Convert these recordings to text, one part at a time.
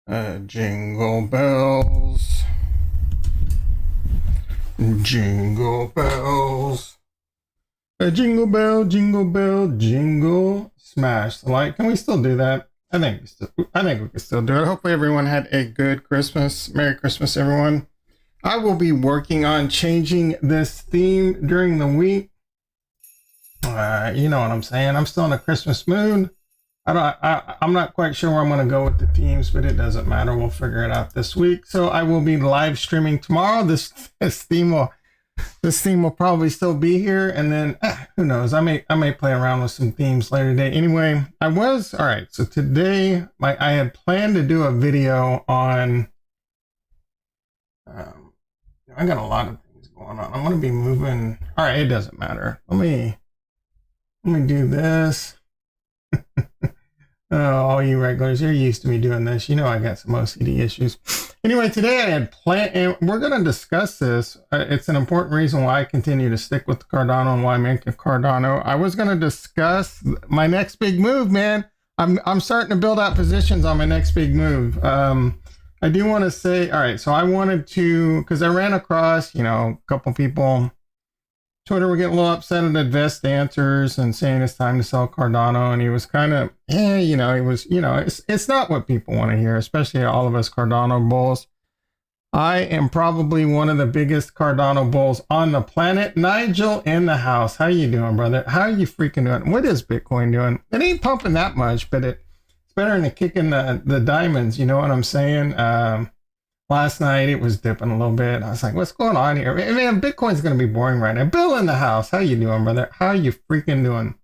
Jingle bells, jingle bells, jingle bell, jingle bell, jingle. Smash the light. Can we still do that? I think we can still do it. Hopefully everyone had a good Christmas. Merry Christmas, everyone. I will be working on changing this theme during the week. You know what I'm saying? I'm still in a Christmas mood. I'm not quite sure where I'm going to go with the themes, but it doesn't matter. We'll figure it out this week. So I will be live streaming tomorrow. This theme will probably still be here, and then who knows? I may play around with some themes later today. Anyway, all right. So today, I had planned to do a video on. I got a lot of things going on. I'm going to be moving. All right, it doesn't matter. Let me do this. Oh, all you regulars, you're used to me doing this. You know I got some OCD issues. Anyway, today I had planned, and we're going to discuss this. It's an important reason why I continue to stick with Cardano and why I'm into Cardano. I was going to discuss my next big move, man. I'm starting to build out positions on my next big move. I do want to say, all right, so I wanted to, because I ran across, a couple people. Twitter were getting a little upset at Invest Answers and saying it's time to sell Cardano, and he was kind of, it's not what people want to hear, especially all of us Cardano bulls. I am probably one of the biggest Cardano bulls on the planet. Nigel in the house. How you doing, brother? How are you freaking doing? What is Bitcoin doing? It ain't pumping that much, but it's better than kicking the diamonds. You know what I'm saying? Last night it was dipping a little bit. I was like, what's going on here? Man, Bitcoin's going to be boring right now. Bill in the house. How you doing, brother? How you freaking doing?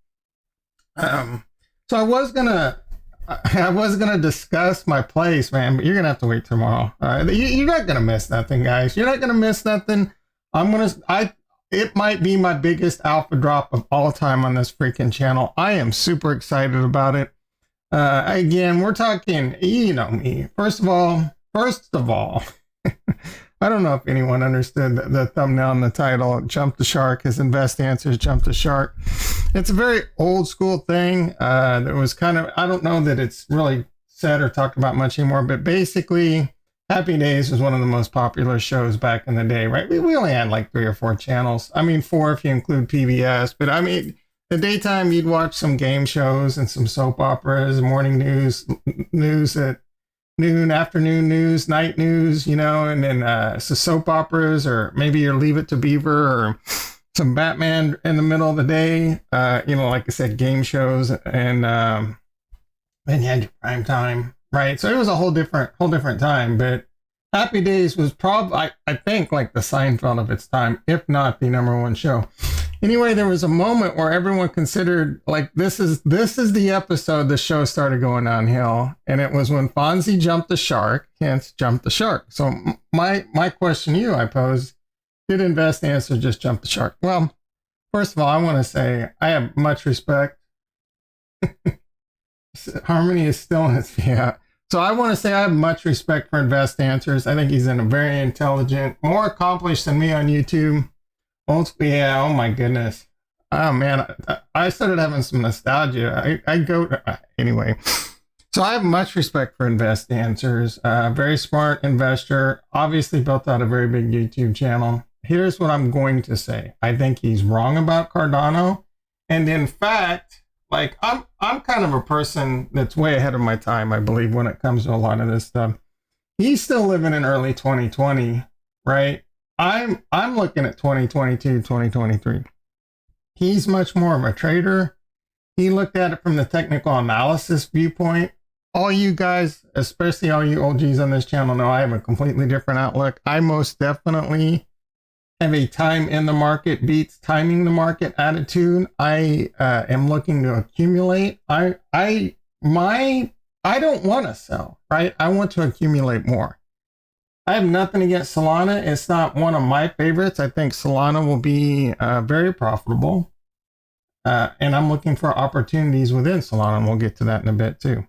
So I was going to discuss my place, man, but you're going to have to wait tomorrow. You're not going to miss nothing, guys. You're not going to miss nothing. It might be my biggest alpha drop of all time on this freaking channel. I am super excited about it. Again, we're talking, you know me. First of all, I don't know if anyone understood the thumbnail and the title. Jump the shark. His Invest Answers jump the shark. It's a very old school thing. That was kind of, I don't know that it's really said or talked about much anymore, but basically Happy Days was one of the most popular shows back in the day, right? We only had like 3 or 4 channels. I mean, 4 if you include PBS, but I mean, the daytime you'd watch some game shows and some soap operas, morning news at noon, afternoon news, night news, and then so soap operas, or maybe your Leave It to Beaver, or some Batman in the middle of the day, like I said, game shows, and then you had your prime time, right? So it was a whole different time, but Happy Days was probably, I think, like the Seinfeld of its time, if not the #1 show. Anyway, there was a moment where everyone considered, like, this is the episode the show started going downhill, and it was when Fonzie jumped the shark, hence jump the shark. So my question to you, I pose, did Invest Answer just jump the shark? Well, first of all, I want to say I have much respect. Harmony is stillness, yeah. So I want to say I have much respect for Invest Answers. I think he's a very intelligent, more accomplished than me on YouTube. Yeah, oh my goodness. Oh man, I started having some nostalgia. Anyway. So I have much respect for Invest Answers. Very smart investor, obviously built out a very big YouTube channel. Here's what I'm going to say. I think he's wrong about Cardano. And in fact, like I'm kind of a person that's way ahead of my time, I believe, when it comes to a lot of this stuff. He's still living in early 2020, right? I'm looking at 2022, 2023. He's much more of a trader. He looked at it from the technical analysis viewpoint. All you guys, especially all you OGs on this channel, know I have a completely different outlook. I most definitely have a time in the market beats timing the market attitude. I am looking to accumulate. I don't want to sell, right? I want to accumulate more. I have nothing against Solana. It's not one of my favorites. I think Solana will be very profitable. And I'm looking for opportunities within Solana, and we'll get to that in a bit too.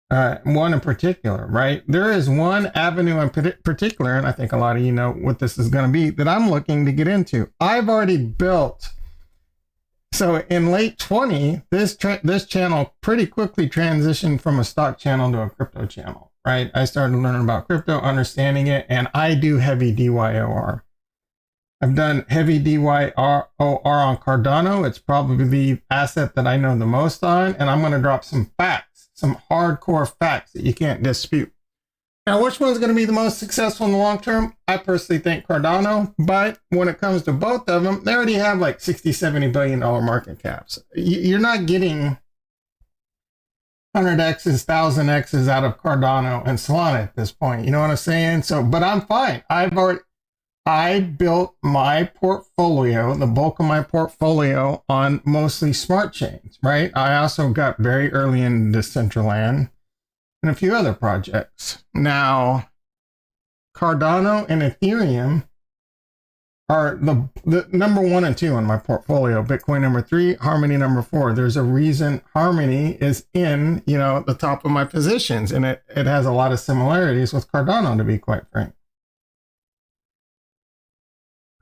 One in particular, right? There is one avenue in particular, and I think a lot of you know what this is going to be, that I'm looking to get into. I've already built. So in late 20, this channel pretty quickly transitioned from a stock channel to a crypto channel. right? I started learning about crypto, understanding it, and I do heavy DYOR. I've done heavy DYOR on Cardano. It's probably the asset that I know the most on, and I'm going to drop some facts, some hardcore facts that you can't dispute. Now, which one's going to be the most successful in the long term? I personally think Cardano, but when it comes to both of them, they already have like $60-70 billion market caps. You're not getting 100x's, 1000x's out of Cardano and Solana at this point. You know what I'm saying? So, but I'm fine. I built my portfolio, the bulk of my portfolio, on mostly smart chains, right? I also got very early in Decentraland and a few other projects. Now, Cardano and Ethereum are the number 1 and 2 on my portfolio. Bitcoin number 3, Harmony number 4. There's a reason Harmony is in, the top of my positions, and it has a lot of similarities with Cardano, to be quite frank.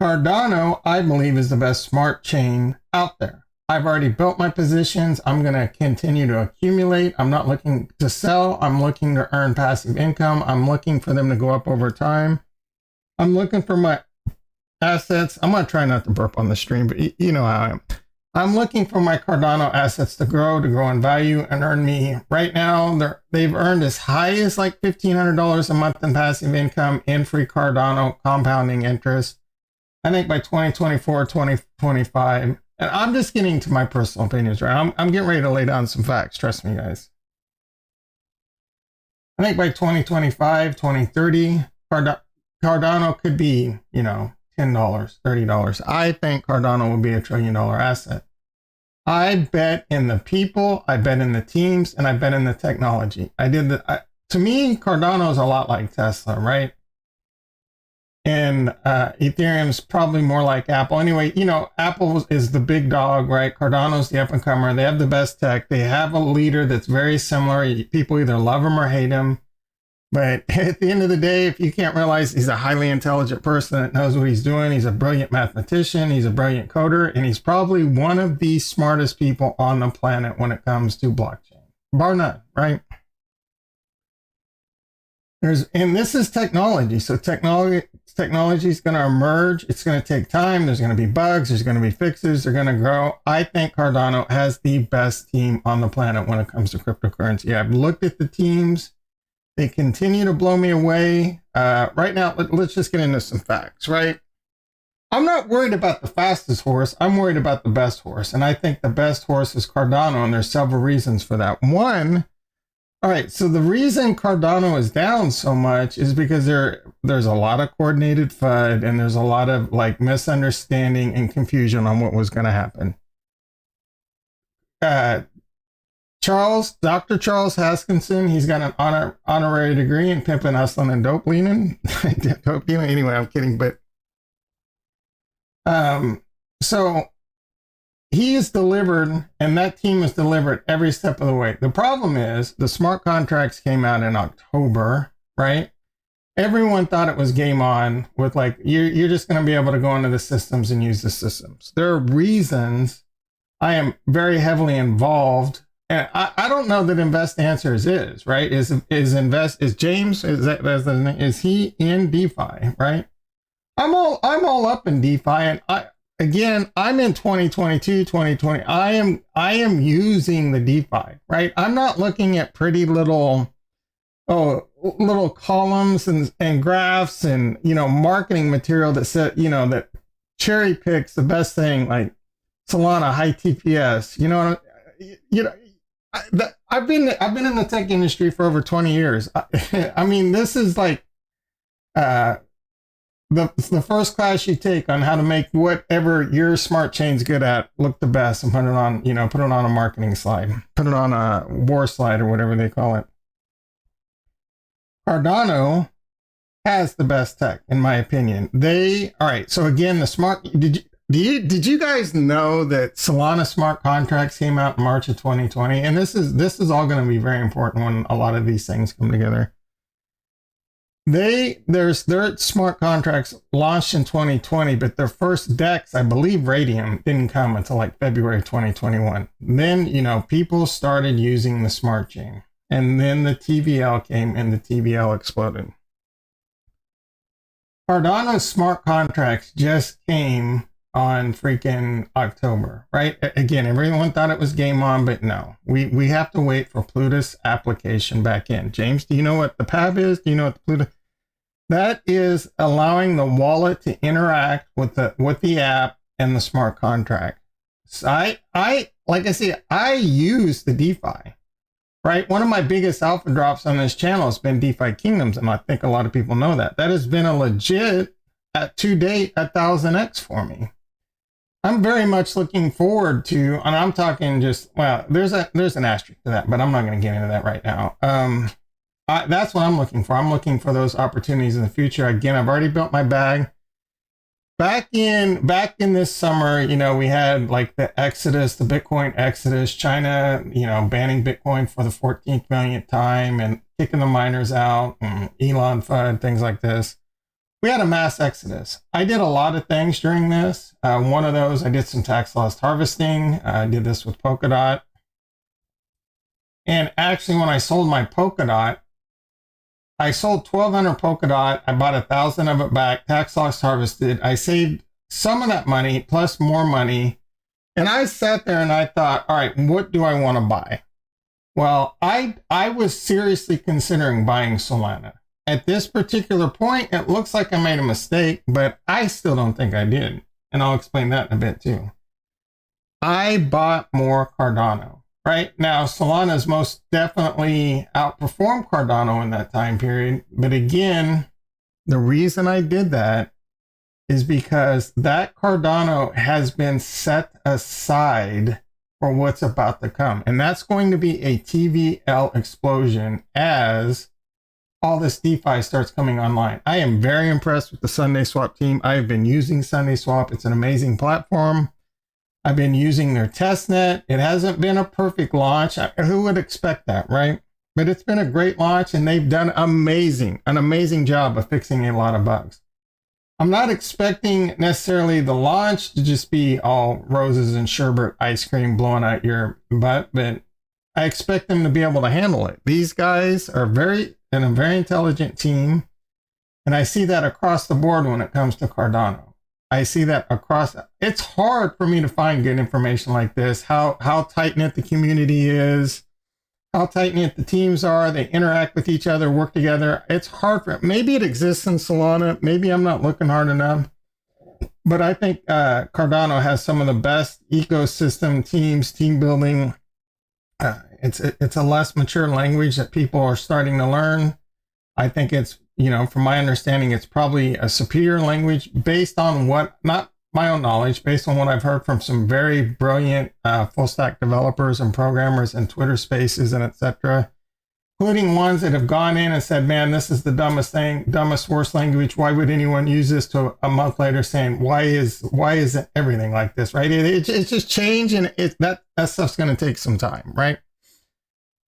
Cardano, I believe, is the best smart chain out there. I've already built my positions. I'm going to continue to accumulate. I'm not looking to sell. I'm looking to earn passive income. I'm looking for them to go up over time. I'm looking for my assets. I'm going to try not to burp on the stream, but you know how I am. I'm looking for my Cardano assets to grow in value and earn me. Right now, they've earned as high as like $1,500 a month in passive income in free Cardano compounding interest. I think by 2024, 2025, and I'm just getting to my personal opinions, right? I'm getting ready to lay down some facts. Trust me, guys. I think by 2025, 2030, Cardano could be, $10, $30. I think Cardano will be a $1 trillion asset. I bet in the people, I bet in the teams, and I bet in the technology. To me, Cardano is a lot like Tesla, right? And Ethereum's probably more like Apple. Anyway, Apple is the big dog, right? Cardano's the up-and-comer. They have the best tech. They have a leader that's very similar. People either love him or hate him. But at the end of the day, if you can't realize he's a highly intelligent person that knows what he's doing, he's a brilliant mathematician, he's a brilliant coder, and he's probably one of the smartest people on the planet when it comes to blockchain. Bar none, right? And this is technology. So technology is going to emerge. It's going to take time. There's going to be bugs. There's going to be fixes. They're going to grow. I think Cardano has the best team on the planet when it comes to cryptocurrency. I've looked at the teams. They continue to blow me away. Right now, let's just get into some facts, right? I'm not worried about the fastest horse. I'm worried about the best horse. And I think the best horse is Cardano. And there's several reasons for that. One, all right, so the reason Cardano is down so much is because there's a lot of coordinated FUD and there's a lot of misunderstanding and confusion on what was going to happen. Dr. Charles Haskinson, he's got an honorary degree in pimping, hustling, and dope leaning. Anyway, I'm kidding, but so he is delivered, and that team is delivered every step of the way. The problem is the smart contracts came out in October, right? Everyone thought it was game on with you're just going to be able to go into the systems and use the systems. There are reasons. I am very heavily involved, and I don't know that Invest Answers is right. Is James? Is he in DeFi? Right. I'm all up in DeFi, and I'm in 2022, 2020. I am using the DeFi, right? I'm not looking at pretty little columns and graphs and, marketing material that said, that cherry picks the best thing, like Solana, high TPS, I've been in the tech industry for over 20 years. I mean, this is the first class you take on how to make whatever your smart chain's good at look the best and put it on a marketing slide, put it on a war slide or whatever they call it. Cardano has the best tech, in my opinion. All right. So again, did you guys know that Solana smart contracts came out in March of 2020? And this is all going to be very important when a lot of these things come together. Their smart contracts launched in 2020, but their first DEX, I believe Radium, didn't come until February of 2021. Then, people started using the smart chain. And then the TVL came and the TVL exploded. Cardano's smart contracts just came on freaking October, right? Again, everyone thought it was game on, but no. We have to wait for Plutus application back in. James, do you know what the PAB is? Do you know what the Plutus? That is allowing the wallet to interact with the app and the smart contract. So I like I say, I use the DeFi, right? One of my biggest alpha drops on this channel has been DeFi Kingdoms, and I think a lot of people know that. That has been a legit, to date, 1000x for me. I'm very much looking forward to, and I'm talking just, well, there's an asterisk to that, but I'm not going to get into that right now. That's what I'm looking for. I'm looking for those opportunities in the future. Again, I've already built my bag. Back in this summer, you know, we had like the exodus, the Bitcoin exodus, China, you know, banning Bitcoin for the 14th millionth time and kicking the miners out, and Elon FUD, things like this. We had a mass exodus. I did a lot of things during this. One of those, I did some tax loss harvesting. I did this with Polkadot. And actually, when I sold my Polkadot, I sold 1,200 Polkadot. I bought 1,000 of it back, tax loss harvested. I saved some of that money plus more money. And I sat there and I thought, all right, what do I want to buy? Well, I was seriously considering buying Solana. At this particular point, it looks like I made a mistake, but I still don't think I did. And I'll explain that in a bit too. I bought more Cardano. Right now, Solana's most definitely outperformed Cardano in that time period. But again, the reason I did that is because that Cardano has been set aside for what's about to come. And that's going to be a TVL explosion as all this DeFi starts coming online. I am very impressed with the Sunday Swap team. I have been using Sunday Swap. It's an amazing platform. I've been using their testnet. It hasn't been a perfect launch. Who would expect that, right? But it's been a great launch, and they've done an amazing job of fixing a lot of bugs. I'm not expecting necessarily the launch to just be all roses and sherbet ice cream blowing out your butt, but I expect them to be able to handle it. These guys are a very intelligent team, and I see that across the board when it comes to Cardano. I see that across. It's hard for me to find good information like this, how tight-knit the community is, how tight-knit the teams are, they interact with each other, work together. It's hard for, maybe it exists in Solana, maybe I'm not looking hard enough, but I think Cardano has some of the best ecosystem teams, team building. It's a less mature language that people are starting to learn. I think it's, you know, from my understanding, it's probably a superior language based on what, not my own knowledge, based on what I've heard from some very brilliant full stack developers and programmers and Twitter spaces and etc., including ones that have gone in and said, man, this is the dumbest thing, dumbest, worst language. Why would anyone use this? To a month later saying, why is it everything like this, right? It's just change, and that stuff's going to take some time, right?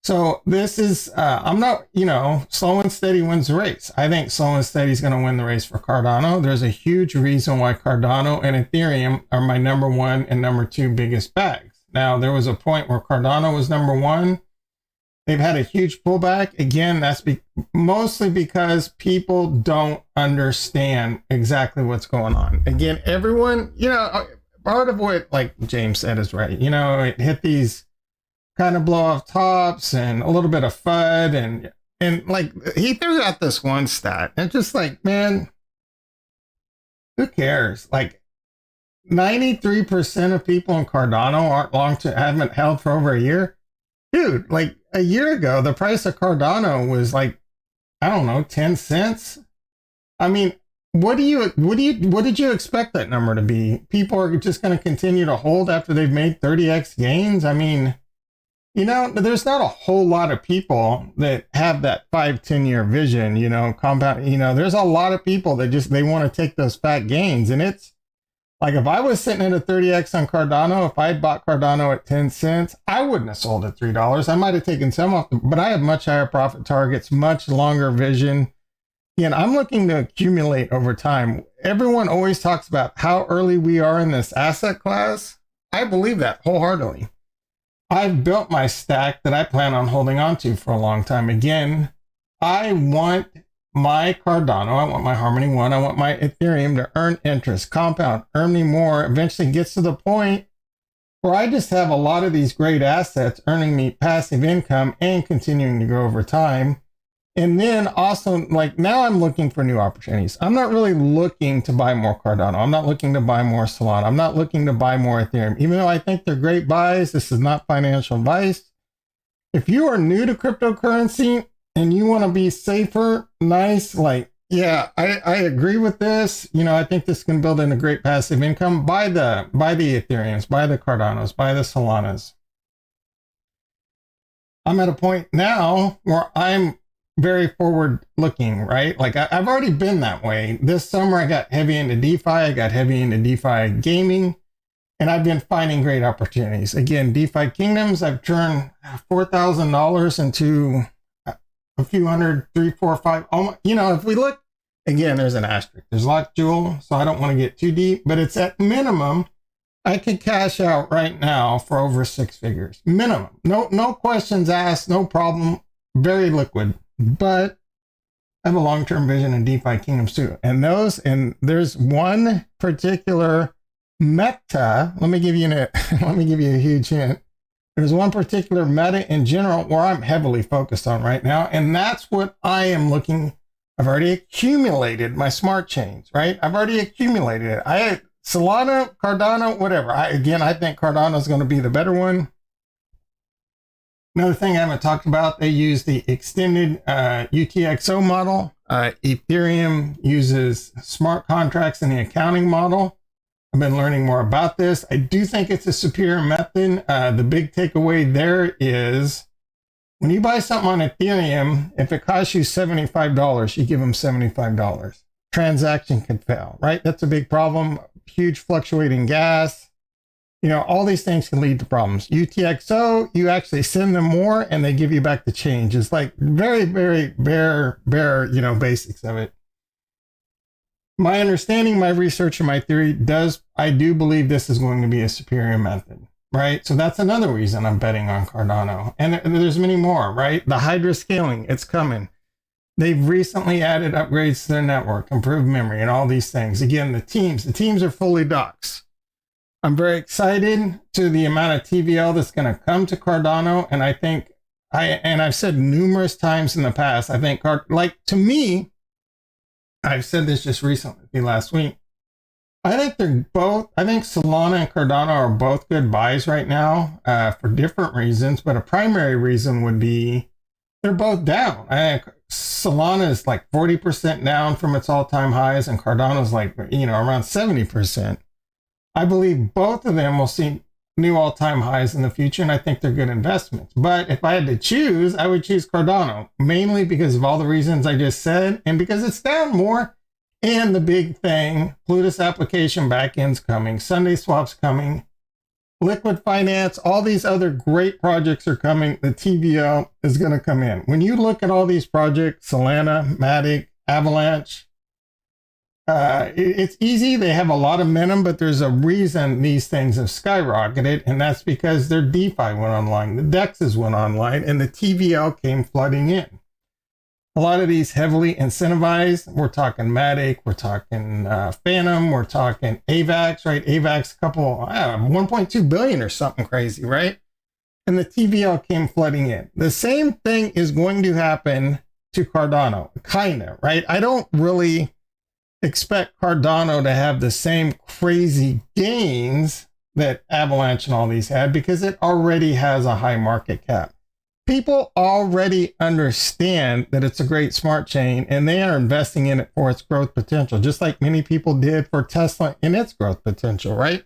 So this is, I'm not, you know, slow and steady wins the race. I think slow and steady is going to win the race for Cardano. There's a huge reason why Cardano and Ethereum are my number one and number two biggest bags. Now, there was a point where Cardano was number one. They've had a huge pullback. Again, that's mostly because people don't understand exactly what's going on. Again, everyone, you know, part of what, like James said, is right. You know, it hit these kind of blow off tops and a little bit of FUD, and like he threw out this one stat and just like, man, who cares? Like 93% of people in Cardano haven't held for over a year. Dude, like a year ago, the price of Cardano was like, I don't know, 10 cents. I mean, what did you expect that number to be? People are just going to continue to hold after they've made 30x gains. I mean, you know, there's not a whole lot of people that have that 5-10 year vision, you know, compound, you know, there's a lot of people that they want to take those fat gains. And it's like, if I was sitting at a 30x on Cardano, if I had bought Cardano at 10 cents, I wouldn't have sold at $3. I might have taken some off, but I have much higher profit targets, much longer vision. And I'm looking to accumulate over time. Everyone always talks about how early we are in this asset class. I believe that wholeheartedly. I've built my stack that I plan on holding on to for a long time. Again, I want my Cardano, I want my Harmony One, I want my Ethereum to earn interest, compound, earn me more, eventually gets to the point where I just have a lot of these great assets earning me passive income and continuing to grow over time. And then also, like, now I'm looking for new opportunities. I'm not really looking to buy more Cardano. I'm not looking to buy more Solana. I'm not looking to buy more Ethereum. Even though I think they're great buys, this is not financial advice. If you are new to cryptocurrency and you want to be safer, nice, like, yeah, I agree with this. You know, I think this can build in a great passive income. Buy the Ethereums, buy the Cardanos, buy the Solanas. I'm at a point now where I'm very forward looking, right? Like I've already been that way. This summer I got heavy into DeFi, I got heavy into DeFi gaming, and I've been finding great opportunities. Again, DeFi Kingdoms, I've turned $4,000 into a few hundred, 3, 4, 5, almost, you know, if we look, again, there's an asterisk, there's locked jewel, so I don't want to get too deep, but it's at minimum, I could cash out right now for over 6 figures, minimum. No questions asked, no problem, very liquid. But I have a long-term vision in DeFi Kingdoms too. And there's one particular meta. Let me give you a huge hint. There's one particular meta in general where I'm heavily focused on right now. And that's what I am looking. I've already accumulated my smart chains, right? I've already accumulated it. I had Solana, Cardano, whatever. I think Cardano is going to be the better one. Another thing I haven't talked about, they use the extended UTXO model. Ethereum uses smart contracts in the accounting model. I've been learning more about this. I do think it's a superior method. The big takeaway there is when you buy something on Ethereum, if it costs you $75, you give them $75. Transaction can fail, right? That's a big problem. Huge fluctuating gas. You know, all these things can lead to problems. UTXO, you actually send them more and they give you back the change. It's like very, very bare, you know, basics of it. My understanding, my research, and my theory I do believe this is going to be a superior method, right? So that's another reason I'm betting on Cardano. And there's many more, right? The Hydra scaling, it's coming. They've recently added upgrades to their network, improved memory, and all these things. Again, the teams are fully doxed. I'm very excited to the amount of TVL that's going to come to Cardano. And I think I've said numerous times in the past, I think, to me, I've said this just recently, last week. I think Solana and Cardano are both good buys right now for different reasons. But a primary reason would be they're both down. I think Solana is like 40% down from its all-time highs, and Cardano is like, you know, around 70%. I believe both of them will see new all-time highs in the future, and I think they're good investments. But if I had to choose, I would choose Cardano, mainly because of all the reasons I just said, and because it's down more. And the big thing, Plutus application backend's coming, Sunday Swap's coming, Liquid Finance, all these other great projects are coming. The TVL is going to come in. When you look at all these projects, Solana, Matic, Avalanche, it's easy. They have a lot of momentum, but there's a reason these things have skyrocketed, and that's because their DeFi went online, the DEXs went online, and the TVL came flooding in. A lot of these heavily incentivized. We're talking Matic, we're talking Phantom, we're talking AVAX, right? AVAX, a couple, 1.2 billion or something crazy, right? And the TVL came flooding in. The same thing is going to happen to Cardano, kind of, right? I don't really expect Cardano to have the same crazy gains that Avalanche and all these had because it already has a high market cap. People already understand that it's a great smart chain and they are investing in it for its growth potential, just like many people did for Tesla in its growth potential, right?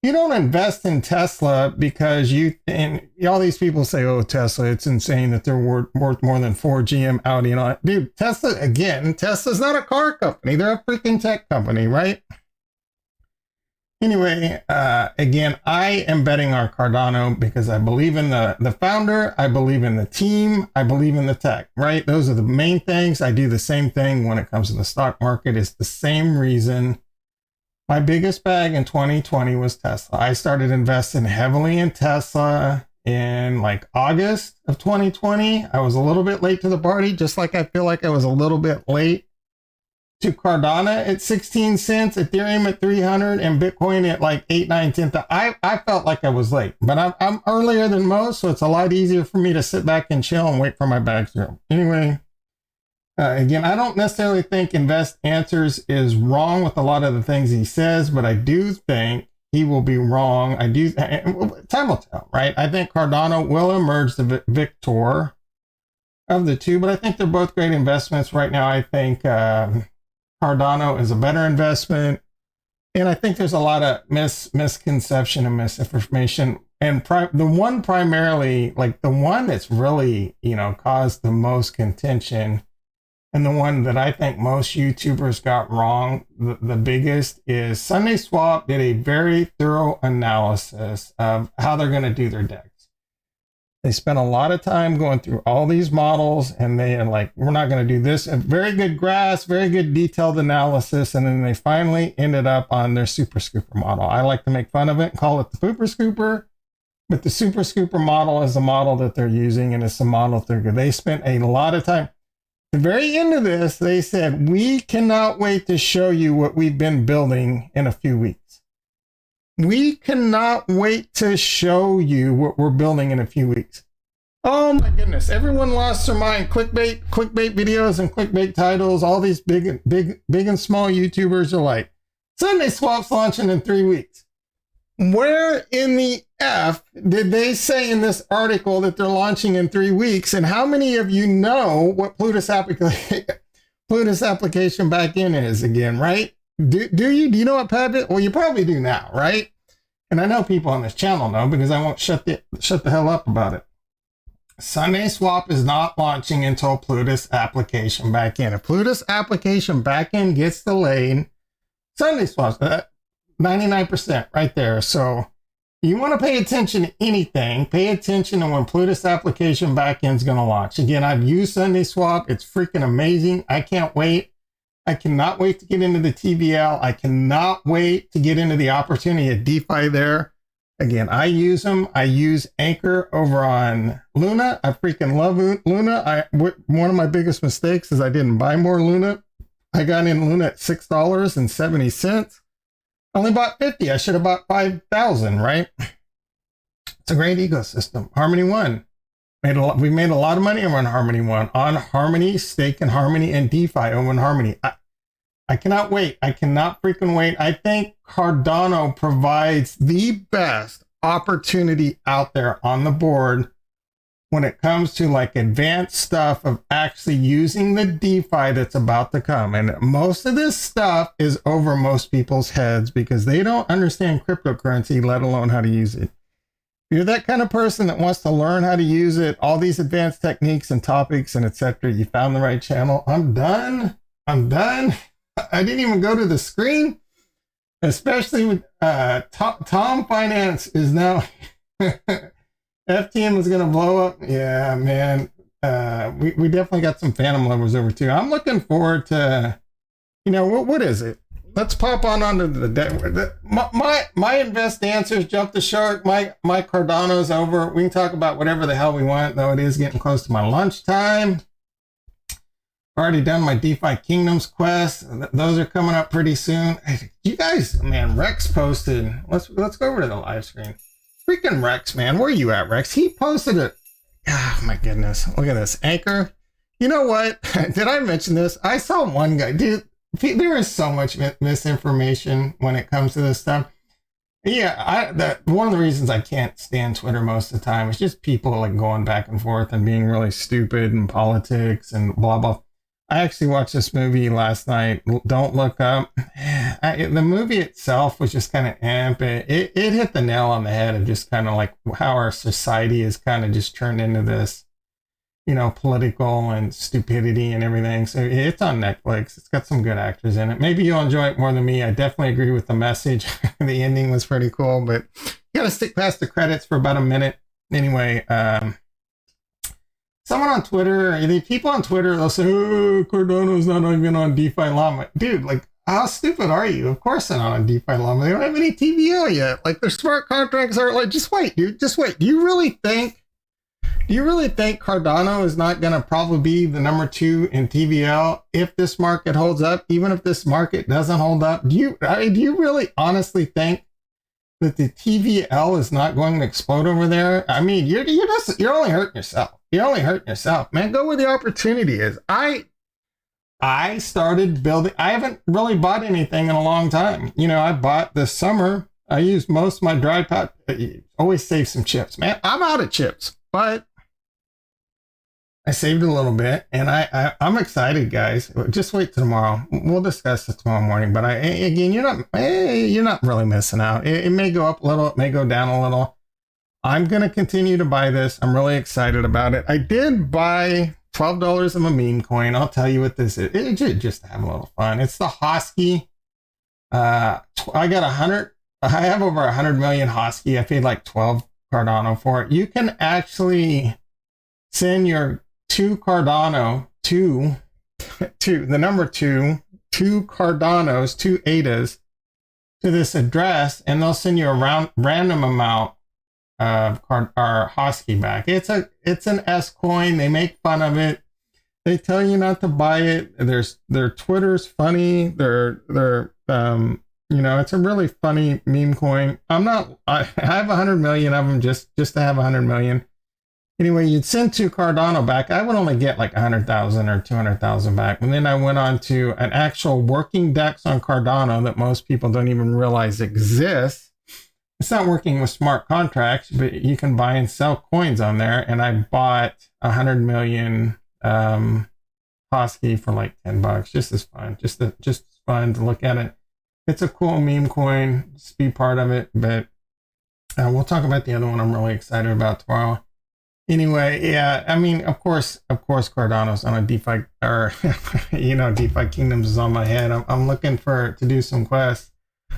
You don't invest in Tesla because and all these people say, oh, Tesla, it's insane that they're worth more than Ford, GM, Audi, and all that. Dude, Tesla's not a car company. They're a freaking tech company, right? Anyway, again, I am betting on Cardano because I believe in the founder, I believe in the team, I believe in the tech, right? Those are the main things. I do the same thing when it comes to the stock market. It's the same reason. My biggest bag in 2020 was Tesla. I started investing heavily in Tesla in like August of 2020. I was a little bit late to the party, just like I feel like I was a little bit late to Cardano at 16 cents, Ethereum at 300, and Bitcoin at like 8, 9, 10. I felt like I was late, but I'm earlier than most, so it's a lot easier for me to sit back and chill and wait for my bags to go. Anyway, again, I don't necessarily think Invest Answers is wrong with a lot of the things he says, but I do think he will be wrong. Time will tell, right? I think Cardano will emerge the victor of the two, but I think they're both great investments right now. I think Cardano is a better investment, and I think there's a lot of misconception and misinformation. And the one primarily, like the one that's really, caused the most contention, and the one that I think most YouTubers got wrong, the biggest, is Sunday Swap did a very thorough analysis of how they're going to do their decks. They spent a lot of time going through all these models, and they are like, we're not going to do this. A very good graphs, very good detailed analysis, and then they finally ended up on their Super Scooper model. I like to make fun of it and call it the Pooper Scooper, but the Super Scooper model is the model that they're using, and it's the model that they're good. They spent a lot of time. At the very end of this, they said, we cannot wait to show you what we've been building in a few weeks. We cannot wait to show you what we're building in a few weeks. Oh my goodness. Everyone lost their mind. Clickbait videos and clickbait titles. All these big and small YouTubers are like, Sunday Swap's launching in 3 weeks. Where in the F did they say in this article that they're launching in 3 weeks? And how many of you know what Plutus application backend is again, right? Do you know what Pivot? Well, you probably do now, right? And I know people on this channel know, because I won't shut the hell up about it. Sunday Swap is not launching until Plutus application backend. If Plutus application backend gets delayed, Sunday Swap's 99% right there. So you want to pay attention to anything, pay attention to when Plutus application backend is going to launch. Again, I've used Sunday Swap. It's freaking amazing. I can't wait. I cannot wait to get into the TVL. I cannot wait to get into the opportunity at DeFi there. Again, I use them. I use Anchor over on Luna. I freaking love Luna. One of my biggest mistakes is I didn't buy more Luna. I got in Luna at $6.70. I only bought 50. I should have bought 5,000, right? It's a great ecosystem. Harmony One. We made a lot of money on Harmony One, on Harmony, Stake in Harmony, and DeFi over in Harmony. I cannot wait. I cannot freaking wait. I think Cardano provides the best opportunity out there on the board when it comes to like advanced stuff of actually using the DeFi that's about to come. And most of this stuff is over most people's heads because they don't understand cryptocurrency, let alone how to use it. You're that kind of person that wants to learn how to use it, all these advanced techniques and topics and etc. You found the right channel. I'm done. I didn't even go to the screen, especially with Tom Finance is now FTM is going to blow up. Yeah, man. We definitely got some Phantom lovers over too. I'm looking forward to, what is it? Let's pop onto the deck. My Invest Answers jumped the shark. My Cardano's over. We can talk about whatever the hell we want, though it is getting close to my lunchtime. Already done my DeFi Kingdoms quest. Those are coming up pretty soon. You guys, man, Rex posted. Let's go over to the live screen. Freaking Rex, man. Where are you at, Rex? He posted it. Oh, my goodness. Look at this. Anchor. You know what? Did I mention this? I saw one guy. Dude, there is so much misinformation when it comes to this stuff. Yeah, one of the reasons I can't stand Twitter most of the time is just people like going back and forth and being really stupid and politics and blah, blah. I actually watched this movie last night, Don't Look Up. The movie itself was just kind of it hit the nail on the head of just kind of like how our society is kind of just turned into this, political and stupidity and everything. So it's on Netflix. It's got some good actors in it. Maybe you'll enjoy it more than me. I definitely agree with the message. The ending was pretty cool, but you got to stick past the credits for about a minute. Anyway, someone on Twitter, the people on Twitter, they'll say, oh, Cardano's not even on DeFi Llama. Dude, like, how stupid are you? Of course they're not on DeFi Llama. They don't have any TVL yet. Like their smart contracts are like, just wait, dude. Just wait. Do you really think Cardano is not going to probably be the number 2 in TVL if this market holds up? Even if this market doesn't hold up, do you really honestly think that the TVL is not going to explode over there? I mean, you're only hurting yourself. You're only hurting yourself, man. Go where the opportunity is. I started building. I haven't really bought anything in a long time. You know, I bought this summer. I used most of my dry pot. Always save some chips, man. I'm out of chips, but I saved a little bit, and I'm excited, guys. Just wait till tomorrow. We'll discuss it tomorrow morning. But again, you're not really missing out. It may go up a little. It may go down a little. I'm gonna continue to buy this. I'm really excited about it. I did buy $12 of a meme coin. I'll tell you what this is. Just to have a little fun. It's the Hosky. I got 100. I have over 100 million Hosky. I paid like 12 Cardano for it. You can actually send your 2 Cardano, two, the number 2 Cardanos, 2 ADAs to this address, and they'll send you a random amount of Hosky back. It's an S coin. They make fun of it. They tell you not to buy it. Their Twitter's funny. It's a really funny meme coin. I have 100 million of them just to have 100 million. Anyway, you'd send 2 Cardano back. I would only get like 100,000 or 200,000 back. And then I went on to an actual working DEX on Cardano that most people don't even realize exists. It's not working with smart contracts, but you can buy and sell coins on there. And I bought 100 million Hosky for like $10. Just as fun. Just fun to look at it. It's a cool meme coin. Just be part of it. But we'll talk about the other one I'm really excited about tomorrow. Anyway, yeah, I mean, of course, Cardano's on a DeFi, or, DeFi Kingdoms is on my head. I'm looking to do some quests.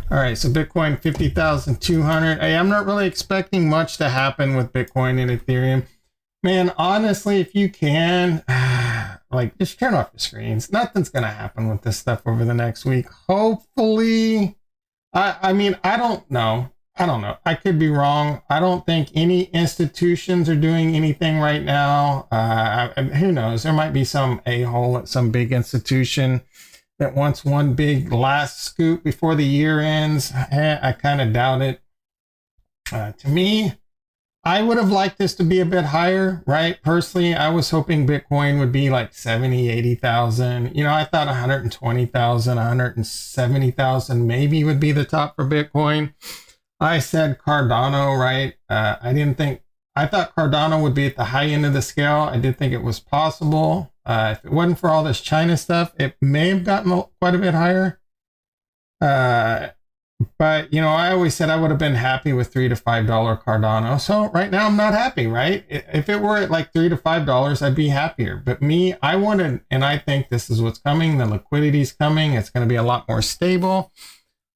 All right, so Bitcoin, 50,200. Hey, I'm not really expecting much to happen with Bitcoin and Ethereum. Man, honestly, if you can, just turn off your screens. Nothing's going to happen with this stuff over the next week. Hopefully, I don't know. I could be wrong. I don't think any institutions are doing anything right now. Who knows? There might be some a-hole at some big institution that wants one big last scoop before the year ends. I kind of doubt it. To me, I would have liked this to be a bit higher, right? Personally, I was hoping Bitcoin would be like 70, 80,000. I thought 120,000, 170,000 maybe would be the top for Bitcoin. I said Cardano, right? I thought Cardano would be at the high end of the scale. I did think it was possible. If it wasn't for all this China stuff, it may have gotten quite a bit higher. But, I always said I would have been happy with $3 to $5 Cardano. So right now I'm not happy, right? If it were at like $3 to $5, I'd be happier. But I wanted, and I think this is what's coming. The liquidity's coming. It's going to be a lot more stable.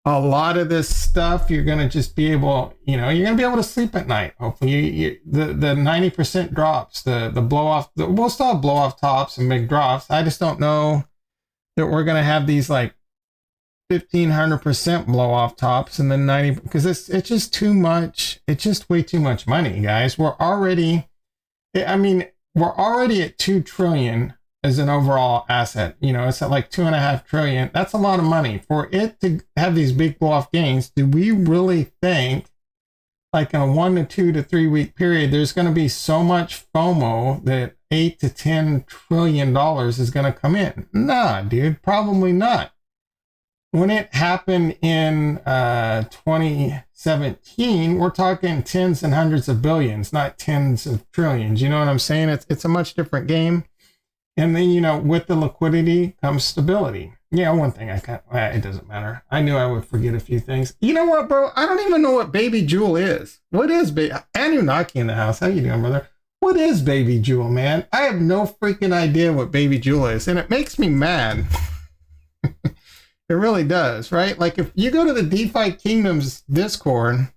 A lot of this stuff, you're going to just be able, you're going to be able to sleep at night. Hopefully, the 90% drops, the blow off, we'll still have blow off tops and big drops. I just don't know that we're going to have these like 1,500% blow off tops and then 90, because it's just too much. It's just way too much money, guys. We're already at 2 trillion as an overall asset. It's at like 2.5 trillion. That's a lot of money for it to have these big blow off gains. Do we really think like in a 1 to 2 to 3 week period, there's going to be so much FOMO that $8 to $10 trillion is going to come in? Nah, dude, probably not. When it happened in 2017, we're talking tens and hundreds of billions, not tens of trillions. You know what I'm saying? It's a much different game. And then, with the liquidity comes stability. Yeah, one thing it doesn't matter. I knew I would forget a few things. You know what, bro? I don't even know what Baby Jewel is. What is Anunnaki in the house? How you doing, brother? What is Baby Jewel, man? I have no freaking idea what Baby Jewel is. And it makes me mad. It really does, right? Like if you go to the DeFi Kingdoms Discord,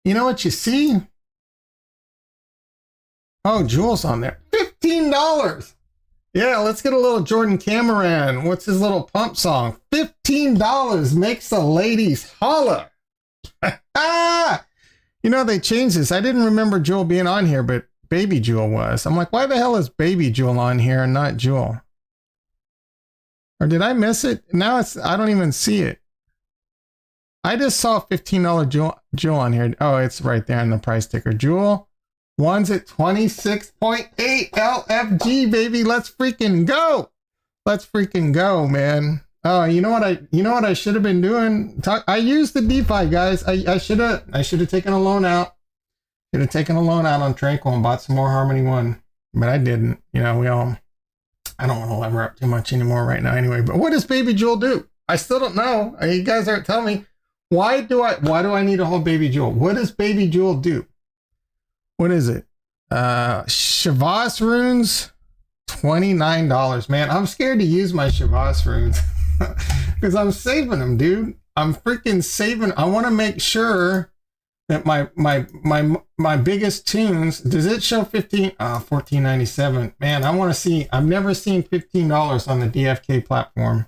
you know what you see? Oh, Jewel's on there. $15. Yeah, let's get a little Jordan Cameron. What's his little pump song? $15 makes the ladies holler. Ah! You know, they changed this. I didn't remember Jewel being on here, but Baby Jewel was. I'm like, why the hell is Baby Jewel on here and not Jewel? Or did I miss it? Now I don't even see it. I just saw $15 Jewel on here. Oh, it's right there in the price ticker. Jewel, one's at 26.8 LFG, baby. Let's freaking go. Let's freaking go, man. Oh, you know what I should have been doing? I used the DeFi, guys. I should have taken a loan out. Should have taken a loan out on Tranquil and bought some more Harmony One, but I didn't. You know, I don't want to lever up too much anymore right now, anyway. But what does Baby Jewel do? I still don't know. You guys aren't telling me. Why do I need to hold Baby Jewel? What does Baby Jewel do? What is it? Shavas runes, $29. Man, I'm scared to use my Shavas runes because I'm saving them, dude. I'm freaking saving. I want to make sure that my biggest tunes, does it show 14.97? Man, I want to see. I've never seen $15 on the DFK platform.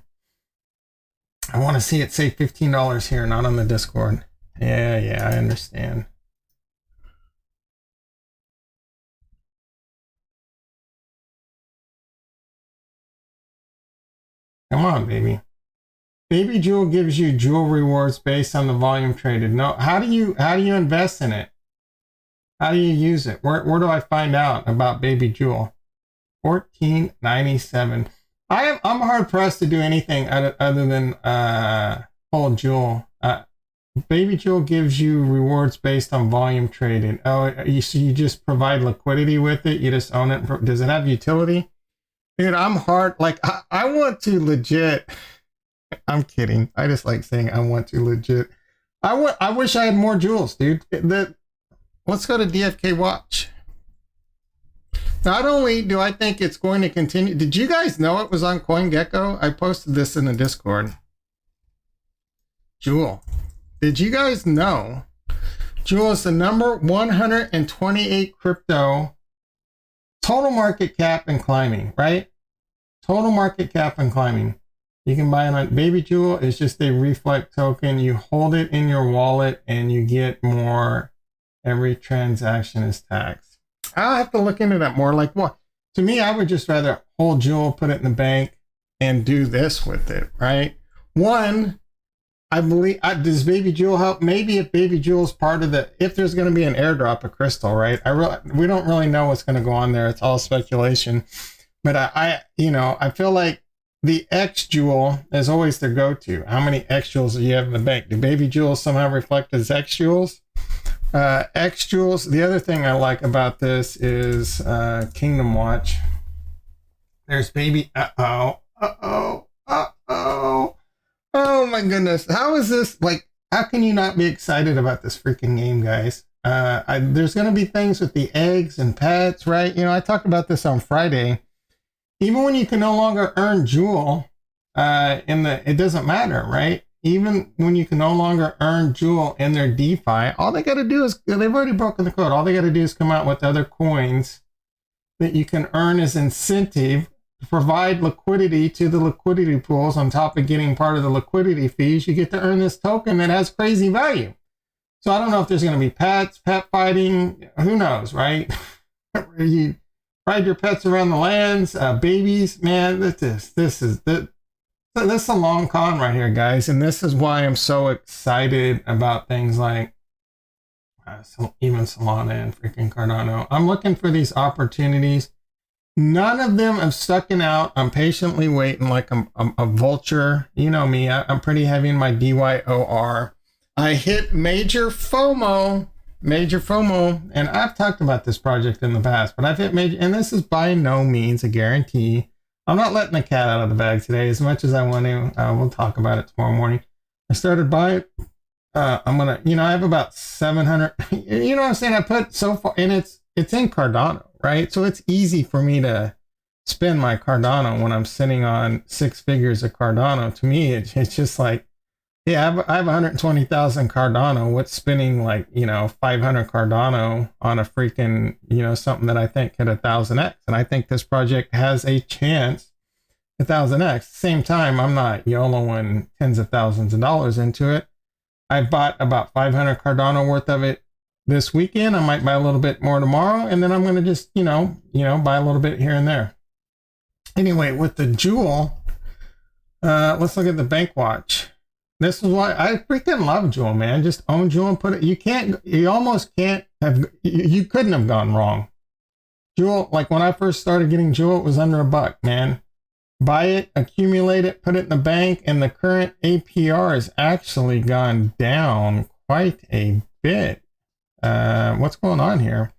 I want to see it say $15 here, not on the Discord. Yeah, I understand. Come on, baby. Baby Jewel gives you jewel rewards based on the volume traded. No, how do you invest in it? How do you use it? Where do I find out about Baby Jewel? $14.97. I'm hard pressed to do anything other than hold Jewel. Baby Jewel gives you rewards based on volume traded. Oh, so you just provide liquidity with it. You just own it. Does it have utility? Dude, I'm hard. Like I want to legit. I'm kidding. I just like saying I want to legit. I wish I had more jewels, dude. Let's go to DFK Watch. Not only do I think it's going to continue. Did you guys know it was on CoinGecko? I posted this in the Discord. Jewel. Did you guys know Jewel is the number 128 crypto total market cap and climbing, right? Total market cap and climbing. You can buy it on Baby Jewel. It's just a reflect token. You hold it in your wallet and you get more. Every transaction is taxed. I'll have to look into that more. Like what? To me, I would just rather hold Jewel, put it in the bank, and do this with it, right? One, I believe, does Baby Jewel help? Maybe if Baby Jewel's part of if there's going to be an airdrop of crystal, right? We don't really know what's going to go on there. It's all speculation. But I feel like the X Jewel is always the go-to. How many X Jewels do you have in the bank? Do Baby Jewels somehow reflect as X Jewels? X Jewels. The other thing I like about this is Kingdom Watch. There's Baby. Oh my goodness. How is this like? How can you not be excited about this freaking game, guys? There's going to be things with the eggs and pets, right? You know, I talked about this on Friday. Even when you can no longer earn Jewel, it doesn't matter, right? Even when you can no longer earn Jewel in their DeFi, all they got to do is, they've already broken the code. All they got to do is come out with other coins that you can earn as incentive to provide liquidity to the liquidity pools. On top of getting part of the liquidity fees, you get to earn this token that has crazy value. So I don't know if there's going to be pet fighting. Who knows, right? You ride your pets around the lands, babies. Man, this is a long con right here, guys. And this is why I'm so excited about things like even Solana and freaking Cardano. I'm looking for these opportunities. None of them have stuck out. I'm patiently waiting like a vulture. You know me, I'm pretty heavy in my DYOR. I hit major FOMO, and I've talked about this project in the past, but I've hit major, and this is by no means a guarantee. I'm not letting the cat out of the bag today as much as I want to. We'll talk about it tomorrow morning. I started buying. I'm gonna, I have about 700. You know what I'm saying? I put so far, and it's in Cardano, right? So it's easy for me to spend my Cardano when I'm sitting on 6 figures of Cardano. To me, it's just like, yeah, I have 120,000 Cardano. What's spending like 500 Cardano on a freaking something that I think hit 1,000x? And I think this project has a chance 1000x. Same time, I'm not YOLOing tens of thousands of dollars into it. I bought about 500 Cardano worth of it this weekend. I might buy a little bit more tomorrow, and then I'm going to just, buy a little bit here and there. Anyway, with the Jewel, let's look at the bank watch. This is why I freaking love Jewel, man. Just own Jewel and put it. You almost can't have, you couldn't have gone wrong. Jewel, like when I first started getting Jewel, it was under $1, man. Buy it, accumulate it, put it in the bank, and the current APR has actually gone down quite a bit. What's going on here?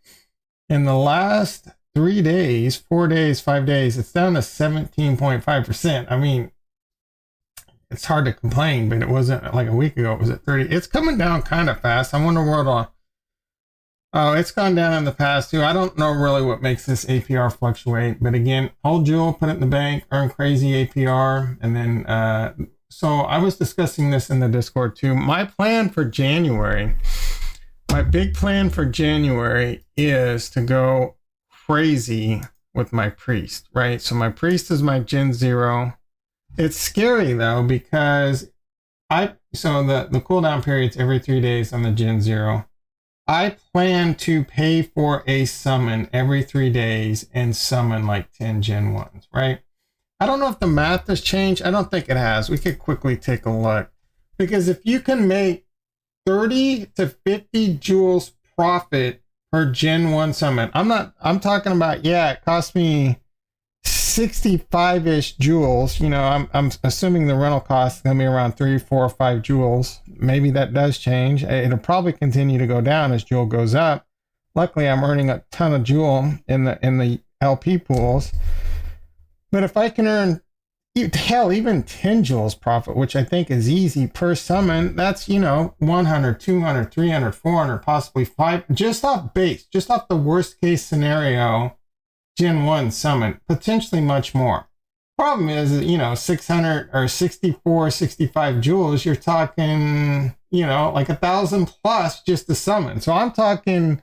In the last 3 days, 4 days, 5 days, it's down to 17.5%. I mean, it's hard to complain, but it wasn't like a week ago. It was at 30. It's coming down kind of fast. I wonder where it'll... Oh, it's gone down in the past too. I don't know really what makes this APR fluctuate, but again, hold Jewel, put it in the bank, earn crazy APR, and then so I was discussing this in the Discord too. My plan for January, my big plan for January is to go crazy with my priest, right? So my priest is my Gen 0. It's scary though because the cooldown period's every 3 days on the Gen 0. I plan to pay for a summon every 3 days and summon like 10 Gen 1s, right? I don't know if the math has changed. I don't think it has. We could quickly take a look. Because if you can make 30 to 50 jewels profit per Gen 1 summon, I'm talking about, it cost me 65-ish jewels. I'm assuming the rental cost is going to be around 3, 4, or 5 jewels. Maybe that does change. It'll probably continue to go down as jewel goes up. Luckily, I'm earning a ton of jewel in the LP pools. But if I can earn, even 10 jewels profit, which I think is easy per summon, that's, 100, 200, 300, 400, possibly 5, just off base, just off the worst case scenario, Gen 1 summon, potentially much more. Problem is, 600 or 64, 65 jewels, you're talking, like 1,000 plus just to summon. So I'm talking,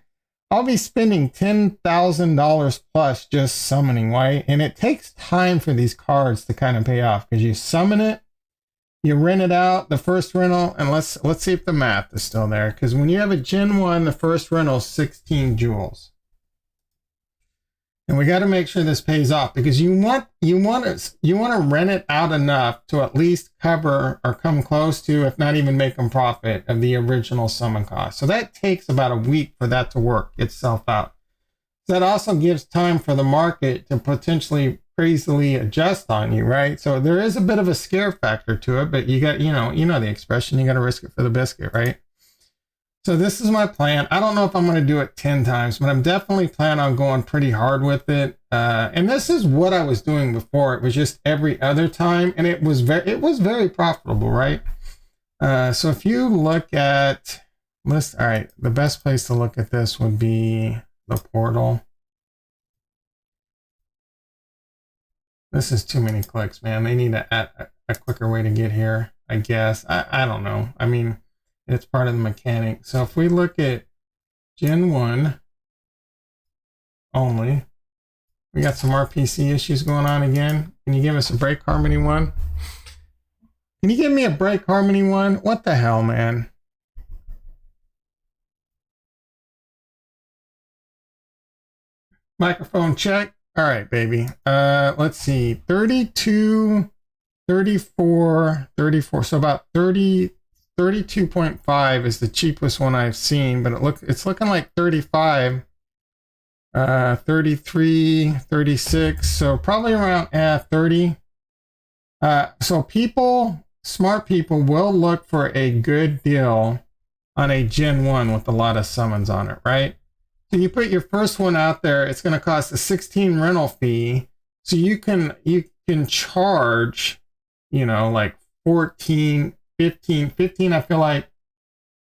I'll be spending $10,000 plus just summoning, right? And it takes time for these cards to kind of pay off because you summon it, you rent it out, the first rental, and let's see if the math is still there. Because when you have a Gen 1, the first rental is 16 jewels. And we got to make sure this pays off because you want to rent it out enough to at least cover or come close to, if not even make them profit of the original summon cost. So that takes about a week for that to work itself out. That also gives time for the market to potentially crazily adjust on you, right? So there is a bit of a scare factor to it, but you got, the expression, you got to risk it for the biscuit, right? So this is my plan. I don't know if I'm going to do it 10 times, but I'm definitely planning on going pretty hard with it. And this is what I was doing before. It was just every other time, and it was very profitable, right? So if you look at all right, the best place to look at this would be the portal. This is too many clicks, man. They need a quicker way to get here, I guess. I don't know. I mean, it's part of the mechanic. So if we look at Gen 1 only, we got some RPC issues going on again. Can you give us a break harmony one? Can you give me a break harmony one? What the hell, man? Microphone check. All right, baby. Let's see. 32, 34, 34. So about 32.5 is the cheapest one I've seen, but it's looking like 35, 33, 36. So probably around 30. So smart people will look for a good deal on a Gen 1 with a lot of summons on it, right? So you put your first one out there, it's going to cost a 16 rental fee. So you can charge, like 14, 15 I feel like,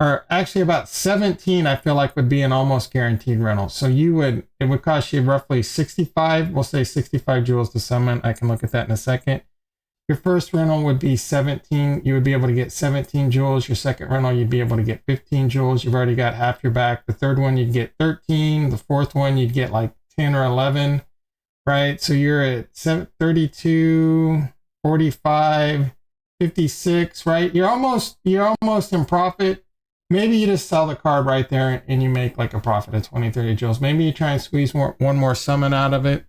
or actually about 17 I feel like would be an almost guaranteed rental. So it would cost you roughly 65, we'll say 65 jewels to summon. I can look at that in a second. Your first rental would be 17. You would be able to get 17 jewels. Your second rental, you'd be able to get 15 jewels. You've already got half your back. The third one, you'd get 13. The fourth one, you'd get like 10 or 11. right? So you're at 32, 45, 56, right? You're almost in profit. Maybe you just sell the card right there and you make like a profit of 20, 30 joules. Maybe you try and squeeze one more summon out of it.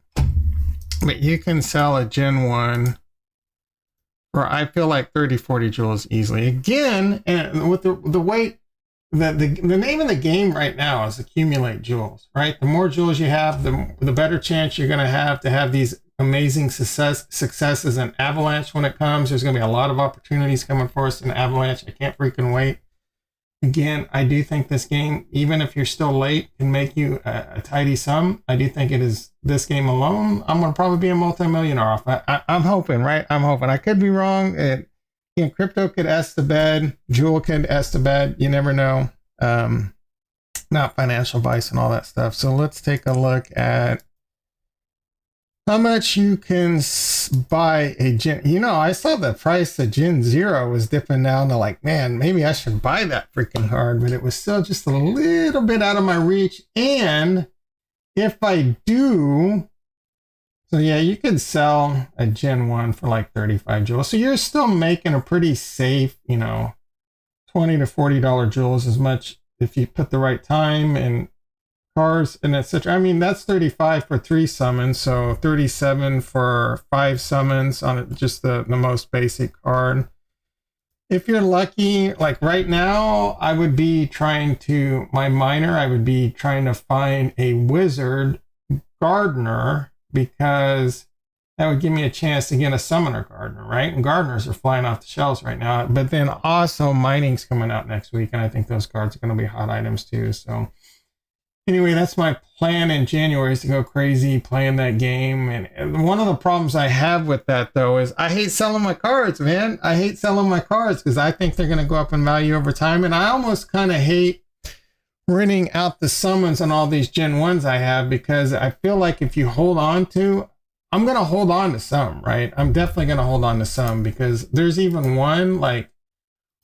But you can sell a Gen 1 for, I feel like 30, 40 joules easily. Again, and with the weight, the name of the game right now is accumulate joules, right? The more joules you have, the better chance you're going to have these amazing successes in Avalanche when it comes. There's going to be a lot of opportunities coming for us in Avalanche. I can't freaking wait. Again, I do think this game, even if you're still late, can make you a tidy sum. I do think it is this game alone. I'm going to probably be a multi-millionaire off. I'm hoping, right? I'm hoping. I could be wrong. Crypto could S the bed. Jewel could S the bed. You never know. Not financial advice and all that stuff. So let's take a look at how much you can buy a Gen. I saw the price of Gen 0 was dipping down to like, man, maybe I should buy that freaking card, but it was still just a little bit out of my reach. And if I do, so yeah, you could sell a Gen 1 for like 35 joules. So you're still making a pretty safe, $20 to $40 joules as much if you put the right time and cards and etc. I mean, that's 35 for 3 summons, so 37 for 5 summons on just the most basic card. If you're lucky, like right now, I would be trying to find a wizard gardener, because that would give me a chance to get a summoner gardener, right? And gardeners are flying off the shelves right now. But then also mining's coming out next week, and I think those cards are going to be hot items too. So anyway, that's my plan in January, is to go crazy playing that game. And one of the problems I have with that, though, is I hate selling my cards, man. I hate selling my cards because I think they're going to go up in value over time. And I almost kind of hate renting out the summons on all these Gen 1s I have, because I feel like if you hold on to, I'm going to hold on to some, right? I'm definitely going to hold on to some, because there's even one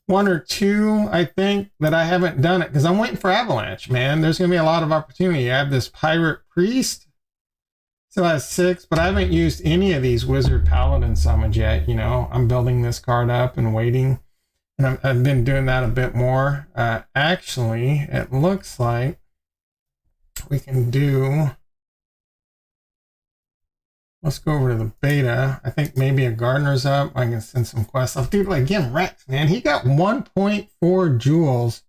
or two, I think, that I haven't done it because I'm waiting for Avalanche, man. There's going to be a lot of opportunity. I have this Pirate Priest, still has 6, but I haven't used any of these Wizard Paladin summons yet. I'm building this card up and waiting, and I've been doing that a bit more. Actually, it looks like we can do... Let's go over to the beta. I think maybe a gardener's up. I can send some quests off. Dude, again, Rex, man, he got 1.4 joules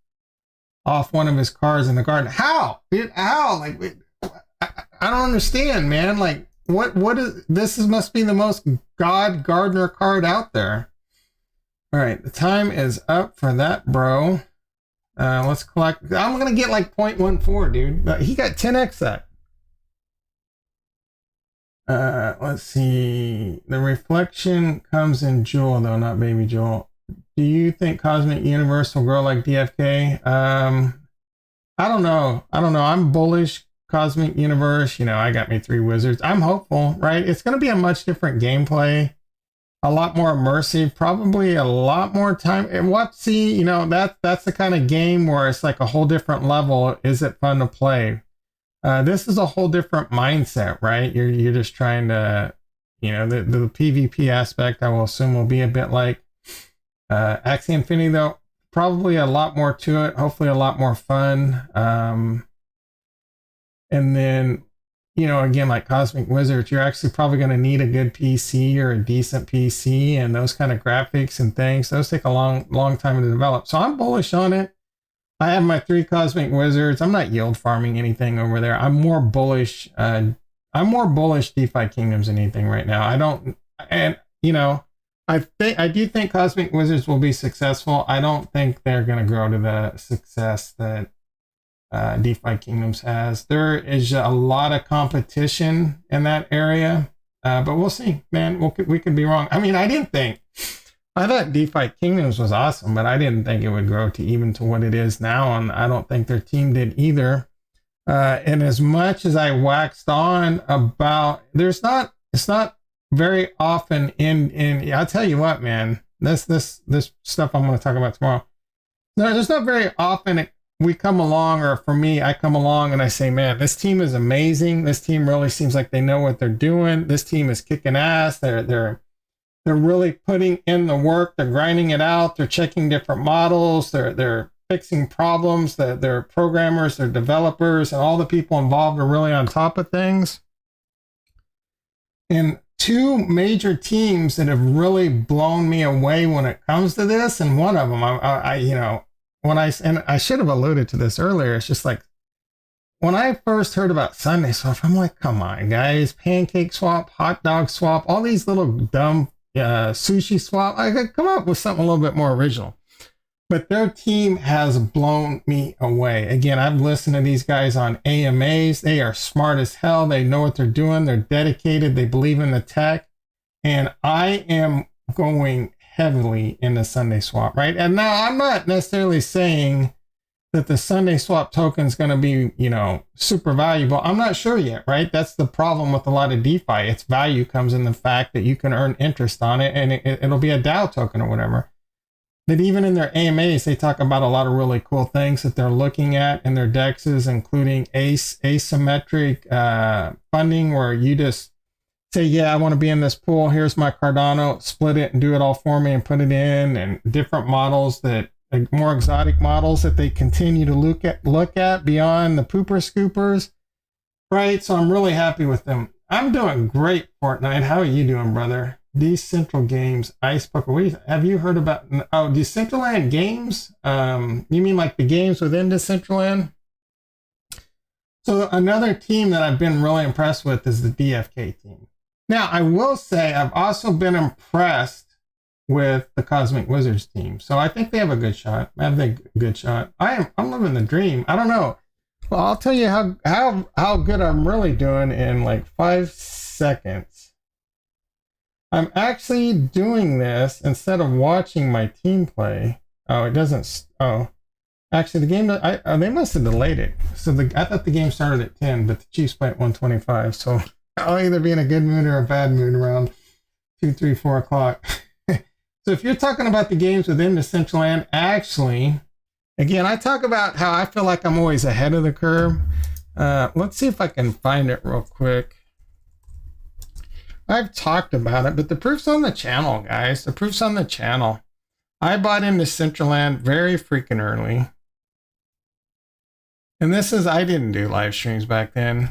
off one of his cards in the garden. How? Dude, how? I don't understand, man. What is this? Must be the most god gardener card out there. All right, the time is up for that, bro. Let's collect. I'm going to get like 0.14, dude. He got 10x that. Let's see. The reflection comes in Jewel, though, not Baby Jewel. Do you think Cosmic Universe will grow like DFK? I don't know. I'm bullish Cosmic Universe. I got me 3 wizards. I'm hopeful, right? It's going to be a much different gameplay, a lot more immersive, probably a lot more time. And that's the kind of game where it's like a whole different level. Is it fun to play? This is a whole different mindset, right? You're just trying to, the PvP aspect, I will assume, will be a bit like Axie Infinity, though. Probably a lot more to it. Hopefully a lot more fun. And then, again, like Cosmic Wizards, you're actually probably going to need a good PC or a decent PC, and those kind of graphics and things. Those take a long time to develop. So I'm bullish on it. I have my 3 Cosmic Wizards. I'm not yield farming anything over there. I'm more bullish. I'm more bullish DeFi Kingdoms than anything right now. I do think Cosmic Wizards will be successful. I don't think they're going to grow to the success that DeFi Kingdoms has. There is a lot of competition in that area, but we'll see, man. We could be wrong. I mean, I thought DeFi Kingdoms was awesome, but I didn't think it would grow to what it is now, and I don't think their team did either. And as much as I waxed on about, it's not very often in I'll tell you what, man, this stuff I'm going to talk about tomorrow. No, there's not very often we come along, or for me, I come along and I say, man, this team is amazing. This team really seems like they know what they're doing. This team is kicking ass. They're really putting in the work. They're grinding it out. They're checking different models. They're fixing problems. They're programmers, they're developers, and all the people involved are really on top of things. And two major teams that have really blown me away when it comes to this, and one of them, I should have alluded to this earlier. It's just like, when I first heard about Sunday Swap, I'm like, come on, guys, pancake swap, hot dog swap, all these little dumb sushi swap. I could come up with something a little bit more original. But their team has blown me away. Again, I've listened to these guys on AMAs. They are smart as hell. They know what they're doing. They're dedicated. They believe in the tech. And I am going heavily into Sunday Swap, right? And now I'm not necessarily saying that the Sunday Swap token is going to be, super valuable. I'm not sure yet, right? That's the problem with a lot of DeFi. Its value comes in the fact that you can earn interest on it, and it'll be a DAO token or whatever. That even in their AMAs, they talk about a lot of really cool things that they're looking at in their DEXs, including asymmetric funding, where you just say, yeah, I want to be in this pool. Here's my Cardano, split it and do it all for me and put it in, and different models, that more exotic models that they continue to look at beyond the pooper scoopers, right? So I'm really happy with them. I'm doing great, Fortnite. How are you doing, brother? Decentral Games, Ice Poker. Have you heard about? Oh, Decentraland Games? You mean like the games within Decentraland? So another team that I've been really impressed with is the DFK team. Now, I will say I've also been impressed with the Cosmic Wizards team. So I think they have a good shot. I'm living the dream. I don't know. Well, I'll tell you how good I'm really doing in like 5 seconds. I'm actually doing this instead of watching my team play. Oh, it doesn't. Oh, actually, the game. They must have delayed it. So I thought the game started at 10, but the Chiefs play at 1:25. So I'll either be in a good mood or a bad mood around 2, 3, 4 o'clock. So if you're talking about the games within Decentraland, actually, again, I talk about how I feel like I'm always ahead of the curve. Let's see if I can find it real quick. I've talked about it, but the proof's on the channel, guys. The proof's on the channel. I bought into Decentraland very freaking early. And I didn't do live streams back then.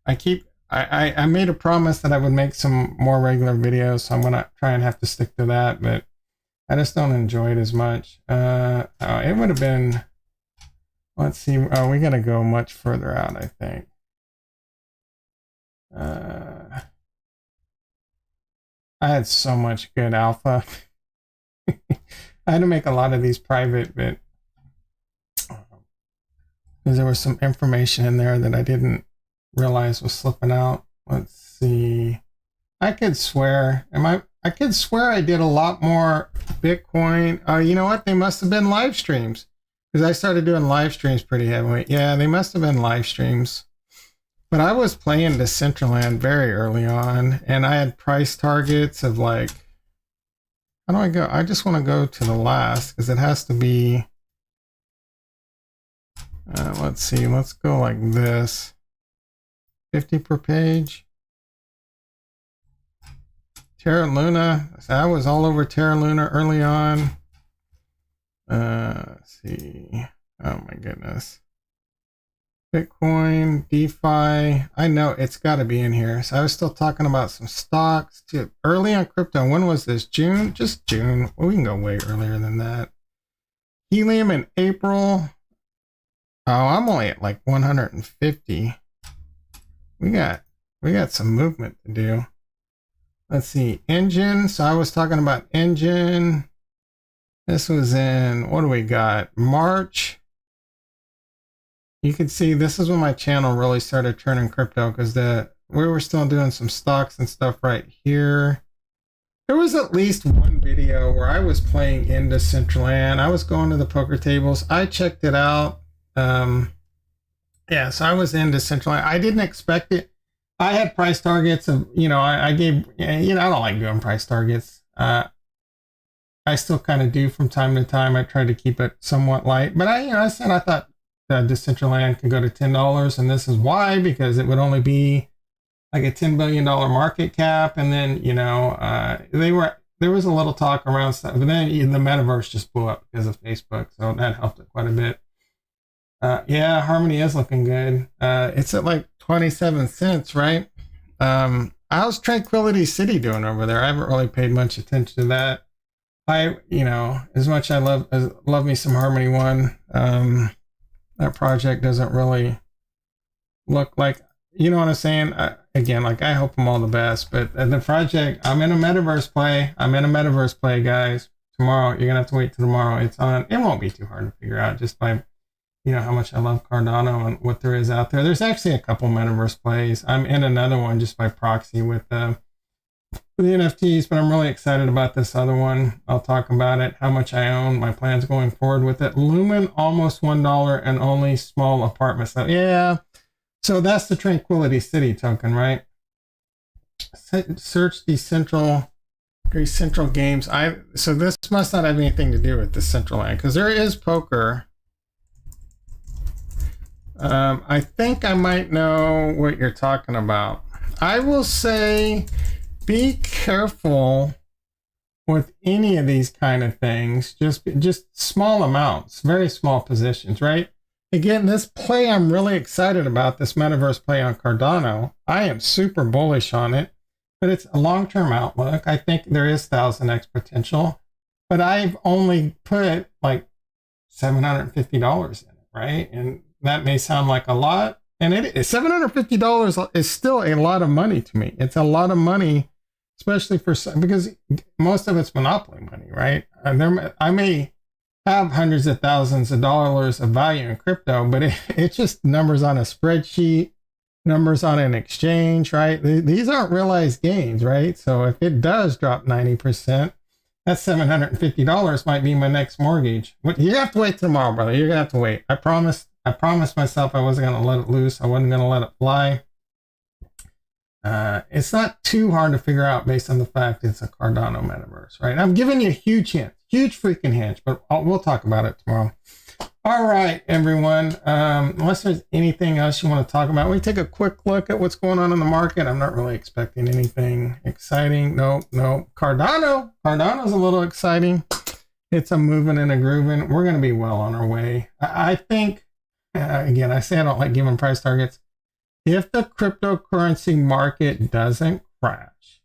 I made a promise that I would make some more regular videos, so I'm going to try and have to stick to that, but I just don't enjoy it as much. It would have been, let's see. Oh, we got to go much further out, I think. I had so much good alpha. I had to make a lot of these private, but because there was some information in there that I didn't realize was slipping out. Let's see. I could swear. I could swear I did a lot more Bitcoin. You know what? They must have been live streams, because I started doing live streams pretty heavily. Yeah, they must have been live streams. But I was playing Decentraland very early on, and I had price targets of like, how do I go? I just want to go to the last, because it has to be, let's see, let's go like this. 50 per page. Terra Luna, I was all over Terra Luna early on. Let's see. Oh my goodness. Bitcoin, DeFi. I know it's got to be in here. So I was still talking about some stocks too. Early on crypto. When was this? June? Just June. Well, we can go way earlier than that. Helium in April. Oh, I'm only at like 150. We got some movement to do. Let's see. Engine. So I was talking about Engine. This was in, what do we got? March. You can see this is when my channel really started turning crypto, because we were still doing some stocks and stuff right here. There was at least one video where I was playing in Decentraland. I was going to the poker tables. I checked it out. Yeah, so I was in Decentraland. I didn't expect it. I had price targets of, I gave, I don't like doing price targets. I still kind of do from time to time. I try to keep it somewhat light, but I said I thought Decentraland could go to $10, and this is why, because it would only be like a $10 billion market cap, and then there was a little talk around stuff, but then the metaverse just blew up because of Facebook, so that helped it quite a bit. Yeah, Harmony is looking good. It's at like 27 cents, right? How's Tranquility City doing over there? I haven't really paid much attention to that. As much I love me some Harmony One, that project doesn't really look like, you know what I'm saying? Again, like, I hope them all the best, but the project, I'm in a metaverse play, guys. Tomorrow, you're gonna have to wait till tomorrow. It's on. It won't be too hard to figure out just by, how much I love Cardano and what there is out there. There's actually a couple metaverse plays. I'm in another one just by proxy with the NFTs, but I'm really excited about this other one. I'll talk about it, how much I own, my plans going forward with it. Lumen, almost $1 and only small apartments. So, yeah. So that's the Tranquility City token, right? Search the central games. So this must not have anything to do with the Decentraland, because there is poker. I think I might know what you're talking about. I will say, be careful with any of these kind of things. Just small amounts, very small positions, right? Again, this play I'm really excited about, this metaverse play on Cardano. I am super bullish on it, but it's a long-term outlook. I think there is 1000x potential, but I've only put like $750 in it, right? And that may sound like a lot, and it is. $750 is still a lot of money to me. It's a lot of money, especially because most of it's monopoly money, right? I may have hundreds of thousands of dollars of value in crypto, but it's just numbers on a spreadsheet, numbers on an exchange, right? These aren't realized gains, right? So if it does drop 90%, that $750 might be my next mortgage. You have to wait till tomorrow, brother. You're gonna have to wait. I promised myself I wasn't gonna let it loose. I wasn't gonna let it fly. It's not too hard to figure out based on the fact it's a Cardano metaverse, right? I'm giving you a huge hint, huge freaking hint, but we'll talk about it tomorrow. All right, everyone. Unless there's anything else you want to talk about, we take a quick look at what's going on in the market. I'm not really expecting anything exciting. No. Cardano's a little exciting. It's a moving and a grooving. We're going to be well on our way. I think, again, I say I don't like giving price targets. If the cryptocurrency market doesn't crash,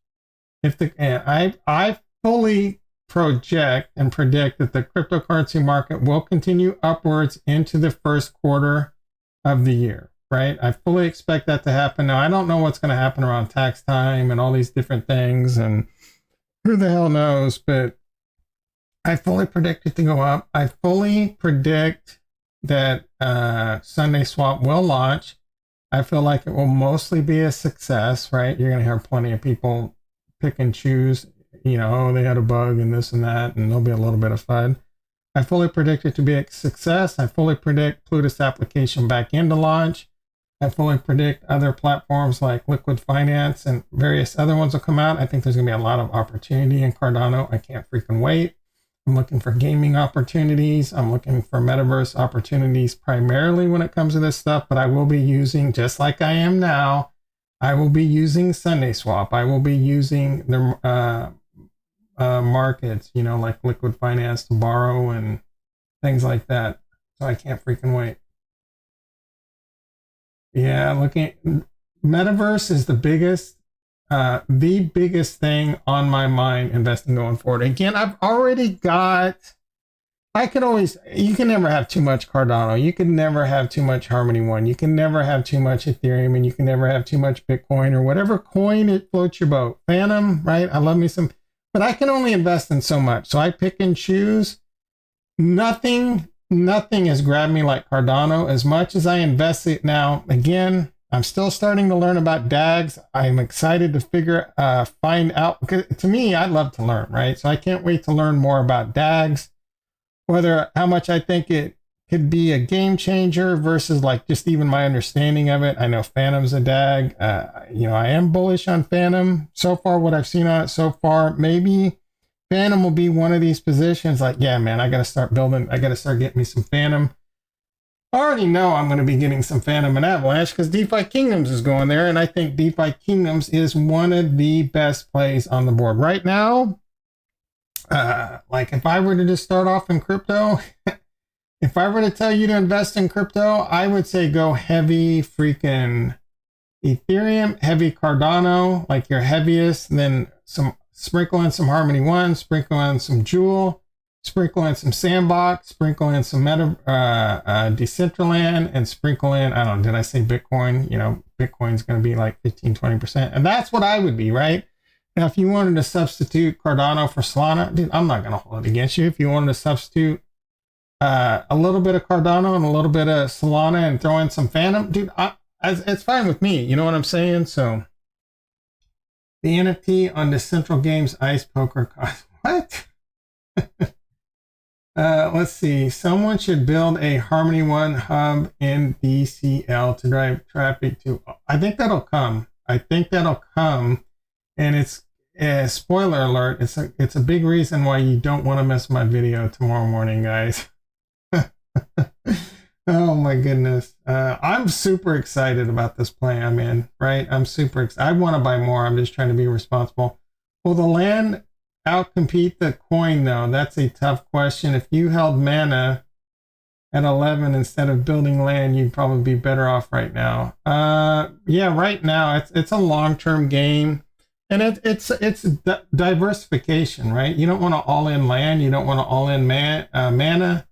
I fully project and predict that the cryptocurrency market will continue upwards into the first quarter of the year, right? I fully expect that to happen. Now, I don't know what's going to happen around tax time and all these different things, and who the hell knows, but I fully predict it to go up. I fully predict that Sunday Swap will launch. I feel like it will mostly be a success, right? You're going to hear plenty of people pick and choose, they had a bug and this and that, and there'll be a little bit of FUD. I fully predict it to be a success. I fully predict Plutus application back into launch. I fully predict other platforms like Liquid Finance and various other ones will come out. I think there's going to be a lot of opportunity in Cardano. I can't freaking wait. I'm looking for gaming opportunities. I'm looking for metaverse opportunities primarily when it comes to this stuff, but I will be using, just like I am now, I will be using Sunday Swap. I will be using the markets, like Liquid Finance to borrow and things like that. So I can't freaking wait. Yeah, metaverse is the biggest thing on my mind investing going forward. Again, you can never have too much Cardano. You can never have too much Harmony One. You can never have too much Ethereum, and you can never have too much Bitcoin or whatever coin it floats your boat. Phantom, right? I love me some, but I can only invest in so much. So I pick and choose. Nothing has grabbed me like Cardano as much as I invest it now. Again, I'm still starting to learn about DAGs. I'm excited to find out, because to me, I love to learn, right? So I can't wait to learn more about DAGs, how much I think it could be a game changer versus like just even my understanding of it. I know Phantom's a DAG. I am bullish on Phantom. So far, what I've seen on it so far, maybe Phantom will be one of these positions. Like, yeah, man, I got to start building. I got to start getting me some Phantom. I already know I'm going to be getting some Phantom and Avalanche because DeFi Kingdoms is going there. And I think DeFi Kingdoms is one of the best plays on the board right now. Like if I were to just start off in crypto, if I were to tell you to invest in crypto, I would say go heavy freaking Ethereum, heavy Cardano, like your heaviest, then some sprinkle in some Harmony One, sprinkle in some Jewel, sprinkle in some Sandbox, sprinkle in some Decentraland, and sprinkle in, I don't know, did I say Bitcoin? You know, Bitcoin's going to be like 15-20%. And that's what I would be, right? Now, if you wanted to substitute Cardano for Solana, dude, I'm not going to hold it against you. If you wanted to substitute a little bit of Cardano and a little bit of Solana and throw in some Phantom, dude, it's fine with me. You know what I'm saying? So the NFT on the Central Games Ice Poker cost, what? Let's see. Someone should build a Harmony One hub in DCL to drive traffic to. I think that'll come. And it's spoiler alert. It's a big reason why you don't want to miss my video tomorrow morning, guys. Oh my goodness. I'm super excited about this play I'm in, right? I'm super excited. I want to buy more. I'm just trying to be responsible. Will the land outcompete the coin though? That's a tough question. If you held mana at 11 instead of building land, you'd probably be better off right now. Yeah, right now it's a long-term game. And it's diversification, right? You don't want to all in land. You don't want to all in mana.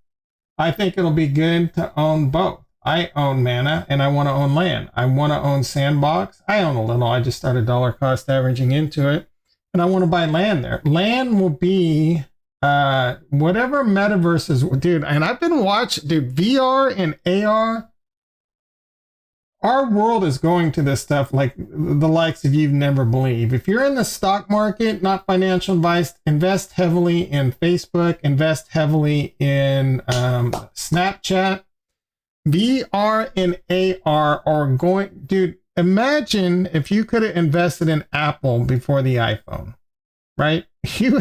I think it'll be good to own both. I own mana and I want to own land. I want to own Sandbox. I own a little. I just started dollar cost averaging into it. And I want to buy land there. Land will be whatever metaverses, dude. And I've been watching, dude, VR and AR. Our world is going to this stuff like the likes of you've never believed. If you're in the stock market, not financial advice, invest heavily in Facebook, invest heavily in Snapchat. VR and AR are going, dude, imagine if you could have invested in Apple before the iPhone, right? You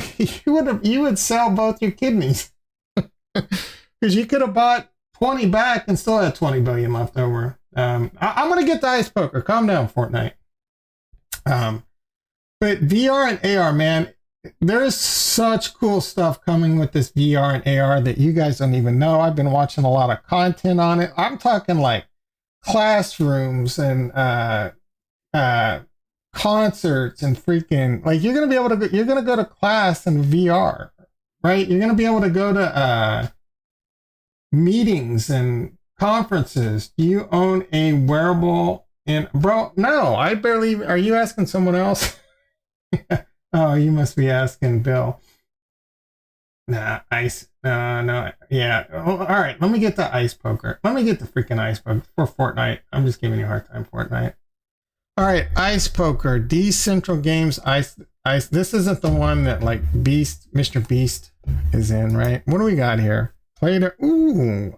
would sell both your kidneys because you could have bought 20 back and still had 20 billion left over. I'm going to get the ice poker. Calm down, Fortnite. But VR and AR, man, there is such cool stuff coming with this VR and AR that you guys don't even know. I've been watching a lot of content on it. I'm talking like classrooms and concerts and freaking, like you're going to be able to, you're going to go to class in VR, right? You're going to be able to go to meetings and conferences. Do you own a wearable? And bro, no, I barely. Are you asking someone else? Oh, you must be asking Bill. Nah, ice. No, yeah. Oh, all right, let me get the ice poker. Let me get the freaking ice poker for Fortnite. I'm just giving you a hard time, Fortnite. All right, ice poker. Decentral Games ice. This isn't the one that like Mr. Beast is in, right? What do we got here? Play to. Ooh.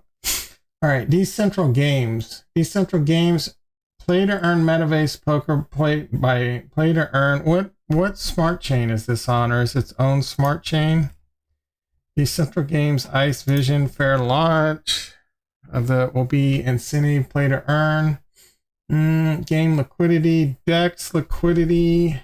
All right, Decentral Games. Decentral Games, play to earn Metavase poker, play to earn. What smart chain is this on, or is its own smart chain? Decentral Games, Ice Vision, fair launch. Will be incentive, play to earn. Game liquidity, DEX liquidity.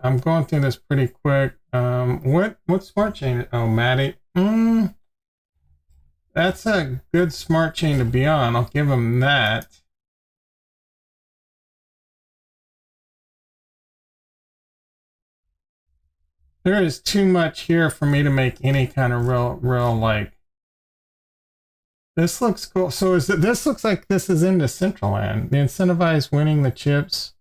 I'm going through this pretty quick. What smart chain? Oh, Maddie. That's a good smart chain to be on. I'll give him that. There is too much here for me to make any kind of real like. This looks cool. So this looks like this is in Decentraland. The incentivized winning the chips.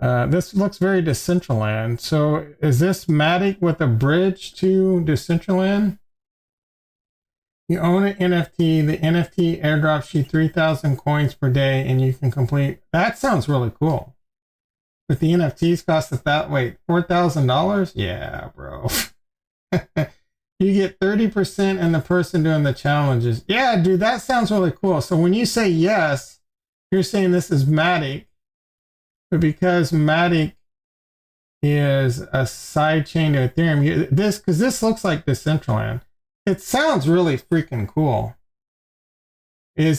This looks very Decentraland. So is this Matic with a bridge to Decentraland? You own an NFT. The NFT airdrops you 3,000 coins per day and you can complete. That sounds really cool. But the NFTs cost $4,000? Yeah, bro. You get 30% and the person doing the challenges. Yeah, dude, that sounds really cool. So when you say yes, you're saying this is Matic, but because Matic is a side chain to Ethereum, because this looks like Decentraland. It sounds really freaking cool. When you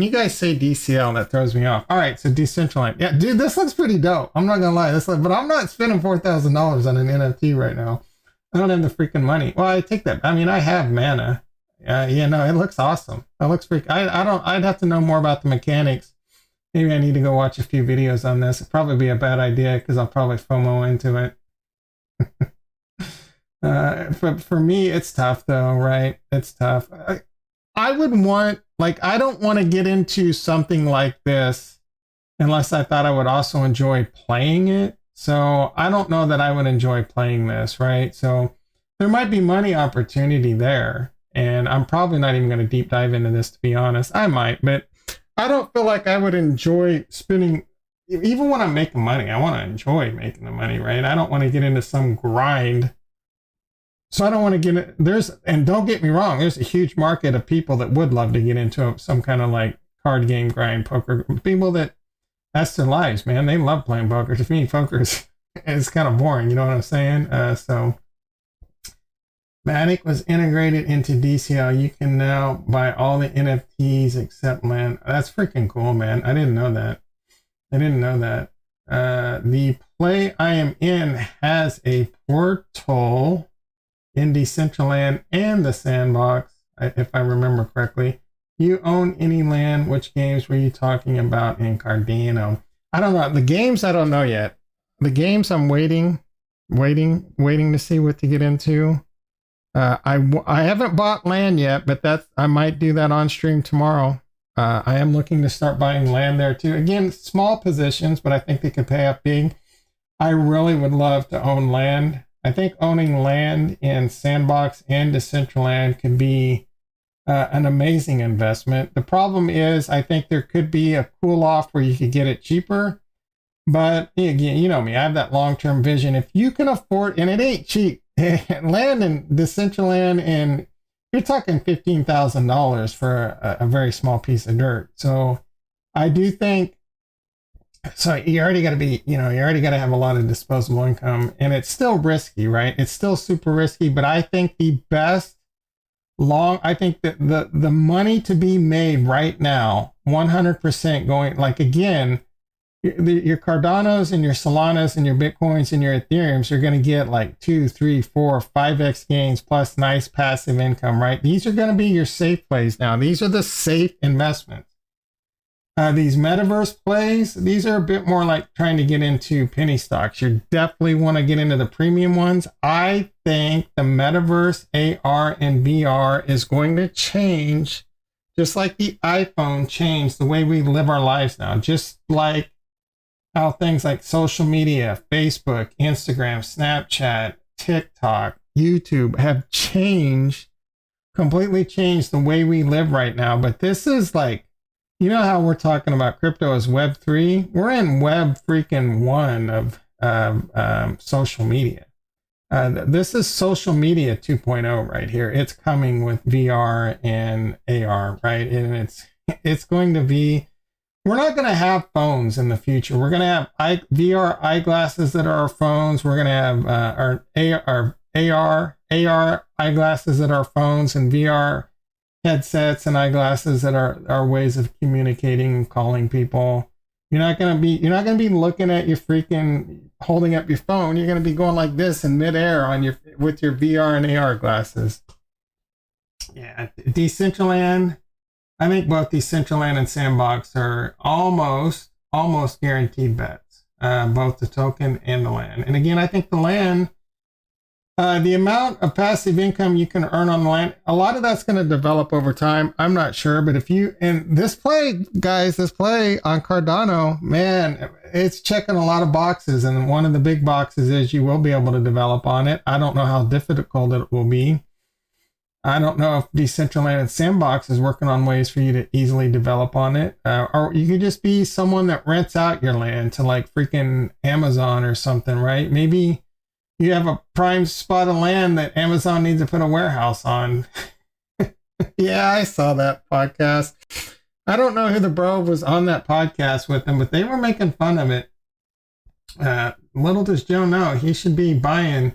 guys say DCL, that throws me off. All right, so Decentraland. Yeah, dude, this looks pretty dope. I'm not gonna lie, but I'm not spending $4,000 on an NFT right now. I don't have the freaking money. Well, I take that. I mean, I have mana. It looks awesome. It looks freaking. I'd have to know more about the mechanics. Maybe I need to go watch a few videos on this. It'd probably be a bad idea because I'll probably FOMO into it. For me, it's tough though, right? It's tough. I don't want to get into something like this unless I thought I would also enjoy playing it. So I don't know that I would enjoy playing this, right? So there might be money opportunity there. And I'm probably not even going to deep dive into this, to be honest. I might, but I don't feel like I would enjoy spending, even when I'm making money, I want to enjoy making the money, right? I don't want to get into some grind. So I don't want to get it. And don't get me wrong, there's a huge market of people that would love to get into some kind of like card game grind, poker. People that's their lives, man. They love playing poker. To me, poker is kind of boring. You know what I'm saying? So Matic was integrated into DCL. You can now buy all the NFTs except land. That's freaking cool, man. I didn't know that. The play I am in has a portal in Decentraland and the sandbox, if I remember correctly. You own any land? Which games were you talking about in Cardano? I don't know. The games, I don't know yet. The games, I'm waiting to see what to get into. I haven't bought land yet, but I might do that on stream tomorrow. I am looking to start buying land there too. Again, small positions, but I think they could pay up big. I really would love to own land. I think owning land in Sandbox and Decentraland could be an amazing investment. The problem is, I think there could be a cool off where you could get it cheaper. But again, you know me, I have that long-term vision. If you can afford, and it ain't cheap, land in Decentraland, and you're talking $15,000 for a very small piece of dirt. So I do think, so you already got to have a lot of disposable income, and it's still risky, right? It's still super risky, but I think I think that the money to be made right now, 100% going, like, again, your Cardanos and your Solanas and your Bitcoins and your Ethereums are going to get like 2, 3, 4, 5x gains plus nice passive income, right? These are going to be your safe plays now. These are the safe investments. These metaverse plays, these are a bit more like trying to get into penny stocks. You definitely want to get into the premium ones. I think the metaverse, AR, and VR is going to change, just like the iPhone changed the way we live our lives now. Just like how things like social media, Facebook, Instagram, Snapchat, TikTok, YouTube have completely changed the way we live right now. But this is like, you know how we're talking about crypto as Web 3? We're in Web freaking 1 of social media. This is social media 2.0 right here. It's coming with VR and AR, right? And it's going to be, we're not going to have phones in the future. We're going to have VR eyeglasses that are our phones. We're going to have our AR eyeglasses that are phones, and VR headsets and eyeglasses that are ways of communicating and calling people. You're not gonna be looking at your freaking holding up your phone. You're gonna be going like this in midair with your VR and AR glasses. Yeah, Decentraland. I think both Decentraland and Sandbox are almost guaranteed bets. Both the token and the land. And again, I think the land, the amount of passive income you can earn on the land, a lot of that's going to develop over time. I'm not sure, but this play on Cardano, man, it's checking a lot of boxes. And one of the big boxes is you will be able to develop on it. I don't know how difficult it will be. I don't know if Decentraland and Sandbox is working on ways for you to easily develop on it. Or you could just be someone that rents out your land to like freaking Amazon or something, right? Maybe You have a prime spot of land that Amazon needs to put a warehouse on. Yeah, I saw that podcast. I don't know who the bro was on that podcast with them, but they were making fun of it. Little does Joe know, he should be buying.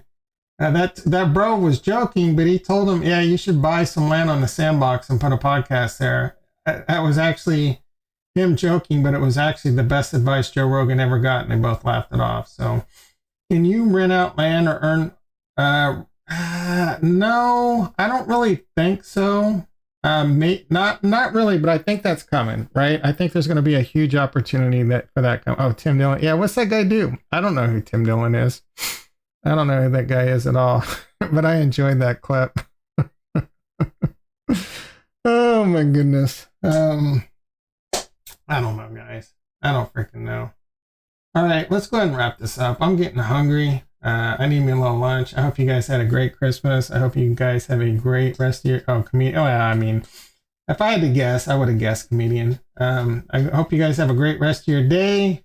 That bro was joking, but he told him, yeah, you should buy some land on the sandbox and put a podcast there. That was actually him joking, but it was actually the best advice Joe Rogan ever got, and they both laughed it off. So, can you rent out land or earn? No, I don't really think so. Not really, but I think that's coming, right? I think there's going to be a huge opportunity for that. Oh, Tim Dillon. Yeah, what's that guy do? I don't know who Tim Dillon is. I don't know who that guy is at all, but I enjoyed that clip. Oh my goodness. I don't know, guys. I don't freaking know. All right, let's go ahead and wrap this up. I'm getting hungry. I need me a little lunch. I hope you guys had a great Christmas. I hope you guys have a great rest of your... Oh, comedian. Oh, yeah, I mean, if I had to guess, I would have guessed comedian. I hope you guys have a great rest of your day.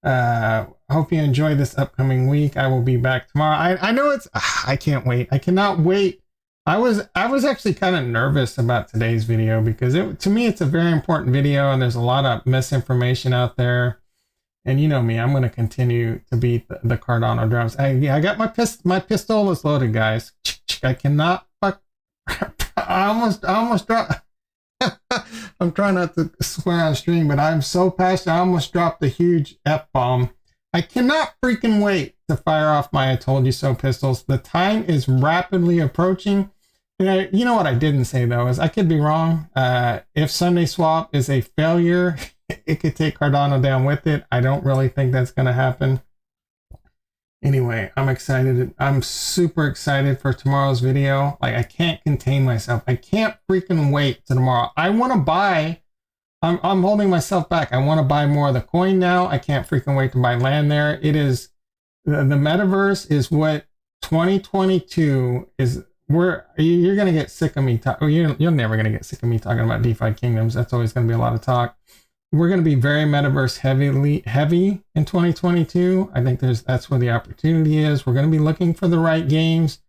Hope you enjoy this upcoming week. I will be back tomorrow. I know it's... I can't wait. I cannot wait. I was actually kind of nervous about today's video because to me, it's a very important video and there's a lot of misinformation out there. And you know me, I'm going to continue to beat the Cardano drums. I got my pistol is loaded, guys. I cannot fuck. I almost dropped. I'm trying not to swear on stream, but I'm so passionate. I almost dropped a huge F-bomb. I cannot freaking wait to fire off my I told you so pistols. The time is rapidly approaching. You know what I didn't say though is I could be wrong. If Sunday Swap is a failure, it could take Cardano down with it. I don't really think that's going to happen. Anyway, I'm excited. I'm super excited for tomorrow's video. Like, I can't contain myself. I can't freaking wait till tomorrow. I want to buy. I'm holding myself back. I want to buy more of the coin now. I can't freaking wait to buy land there. It is the metaverse is what 2022 is. You're going to get sick of me. You're never going to get sick of me talking about DeFi kingdoms. That's always going to be a lot of talk. We're going to be very metaverse heavy in 2022. I think that's where the opportunity is. We're going to be looking for the right games.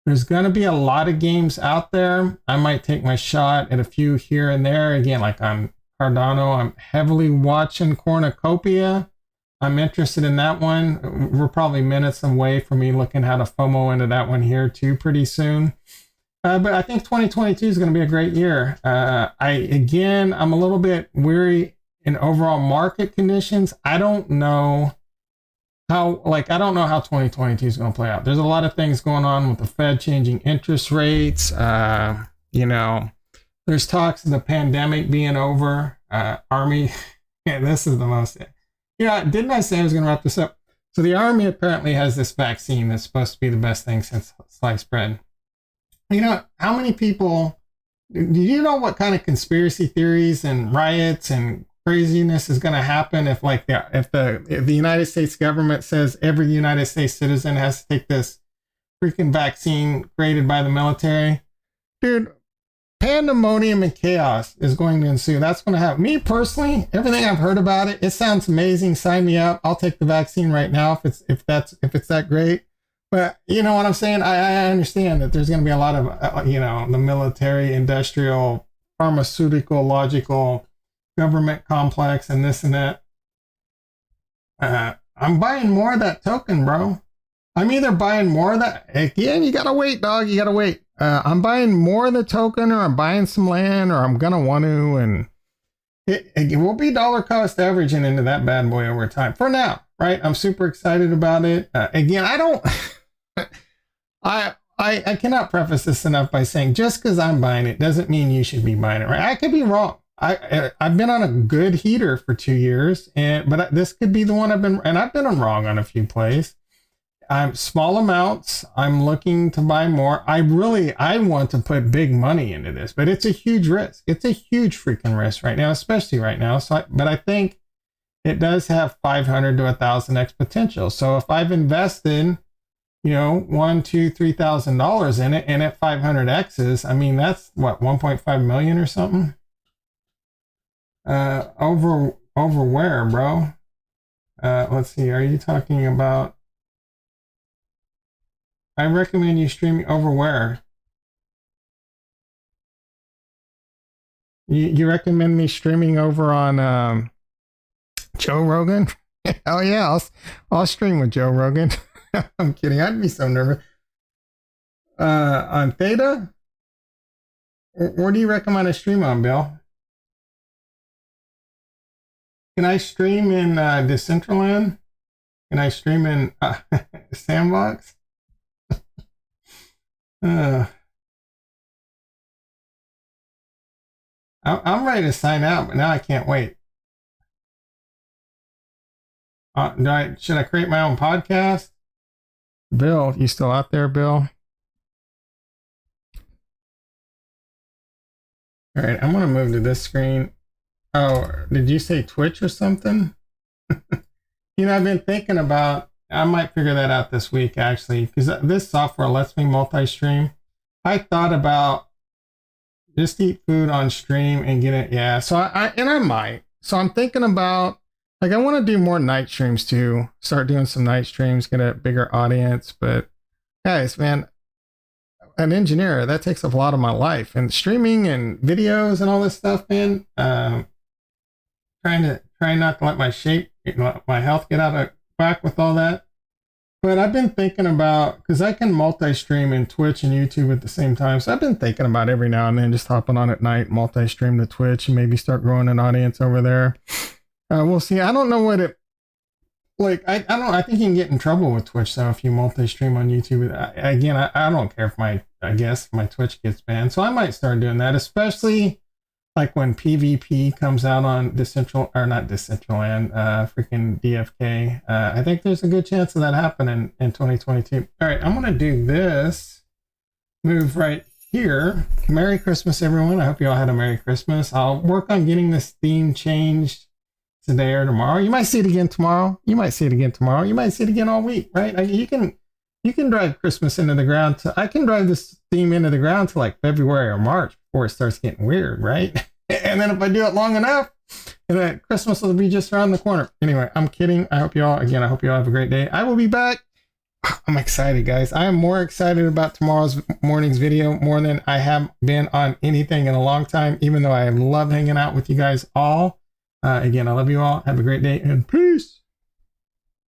There's going to be a lot of games out there. I might take my shot at a few here and there. Again, like on Cardano, I'm heavily watching Cornucopia. I'm interested in that one. We're probably minutes away from me looking how to FOMO into that one here too pretty soon. But I think 2022 is going to be a great year. I'm a little bit weary in overall market conditions. I don't know how 2022 is going to play out. There's a lot of things going on with the Fed changing interest rates. There's talks of the pandemic being over. Army, yeah, this is the most. Yeah, didn't I say I was going to wrap this up? So the Army apparently has this vaccine that's supposed to be the best thing since sliced bread. You know, how many people, do you know what kind of conspiracy theories and riots and craziness is going to happen if the United States government says every United States citizen has to take this freaking vaccine created by the military? Dude, pandemonium and chaos is going to ensue. That's going to happen. Me personally, everything I've heard about it, it sounds amazing. Sign me up. I'll take the vaccine right now if it's that great. But you know what I'm saying? I understand that there's going to be a lot of, the military, industrial, pharmaceutical, logical, government complex and this and that. I'm buying more of that token, bro. I'm either buying more of that. Again, you got to wait, dog. You got to wait. I'm buying more of the token or I'm buying some land or I'm going to want to. And it will be dollar cost averaging into that bad boy over time. For now, right? I'm super excited about it. Again, I don't... I cannot preface this enough by saying just because I'm buying it doesn't mean you should be buying it, right? I could be wrong. I've been on a good heater for 2 years, but this could be the one I've been wrong on a few plays. I'm small amounts. I'm looking to buy more. I want to put big money into this, but it's a huge risk. It's a huge freaking risk right now, especially right now. But I think it does have 500 to 1,000x potential. So if I've invested, $1,000, $2,000, $3,000 in it, and at 500x's, I mean, that's what, 1.5 million or something? Over where, bro? Let's see. Are you talking about? I recommend you streaming over where? You recommend me streaming over on Joe Rogan? Oh yeah, I'll stream with Joe Rogan. I'm kidding. I'd be so nervous. On Theta? Where do you recommend I stream on, Bill? Can I stream in Decentraland? Can I stream in Sandbox? I'm ready to sign out, but now I can't wait. Should I create my own podcast? Bill, you still out there, Bill? All right, I'm going to move to this screen. Oh, did you say Twitch or something? I've been thinking about, I might figure that out this week actually, because this software lets me multi-stream. I thought about just eat food on stream and get it. Yeah, so I might. So I'm thinking about, like, I want to do more night streams too. Start doing some night streams, get a bigger audience. But guys, man, an engineer, that takes up a lot of my life, and streaming and videos and all this stuff, man. Trying not to let my health get out of whack with all that. But I've been thinking about, because I can multi-stream in Twitch and YouTube at the same time. So I've been thinking about every now and then just hopping on at night, multi-stream to Twitch, and maybe start growing an audience over there. We'll see. I don't know what it, like, I think you can get in trouble with Twitch, though, if you multi-stream on YouTube. I don't care if my Twitch gets banned. So I might start doing that, especially like when PvP comes out on Decentraland, freaking DFK. I think there's a good chance of that happening in 2022. All right, I'm going to do this move right here. Merry Christmas, everyone. I hope you all had a Merry Christmas. I'll work on getting this theme changed today or tomorrow. You might see it again tomorrow. You might see it again tomorrow. You might see it again all week, right? You can drive Christmas into the ground. I can drive this theme into the ground to like February or March before it starts getting weird, right? And then if I do it long enough, and then Christmas will be just around the corner. Anyway, I'm kidding. I hope you all have a great day. I will be back. I'm excited, guys. I am more excited about tomorrow's morning's video more than I have been on anything in a long time, even though I love hanging out with you guys all. Again, I love you all. Have a great day and peace.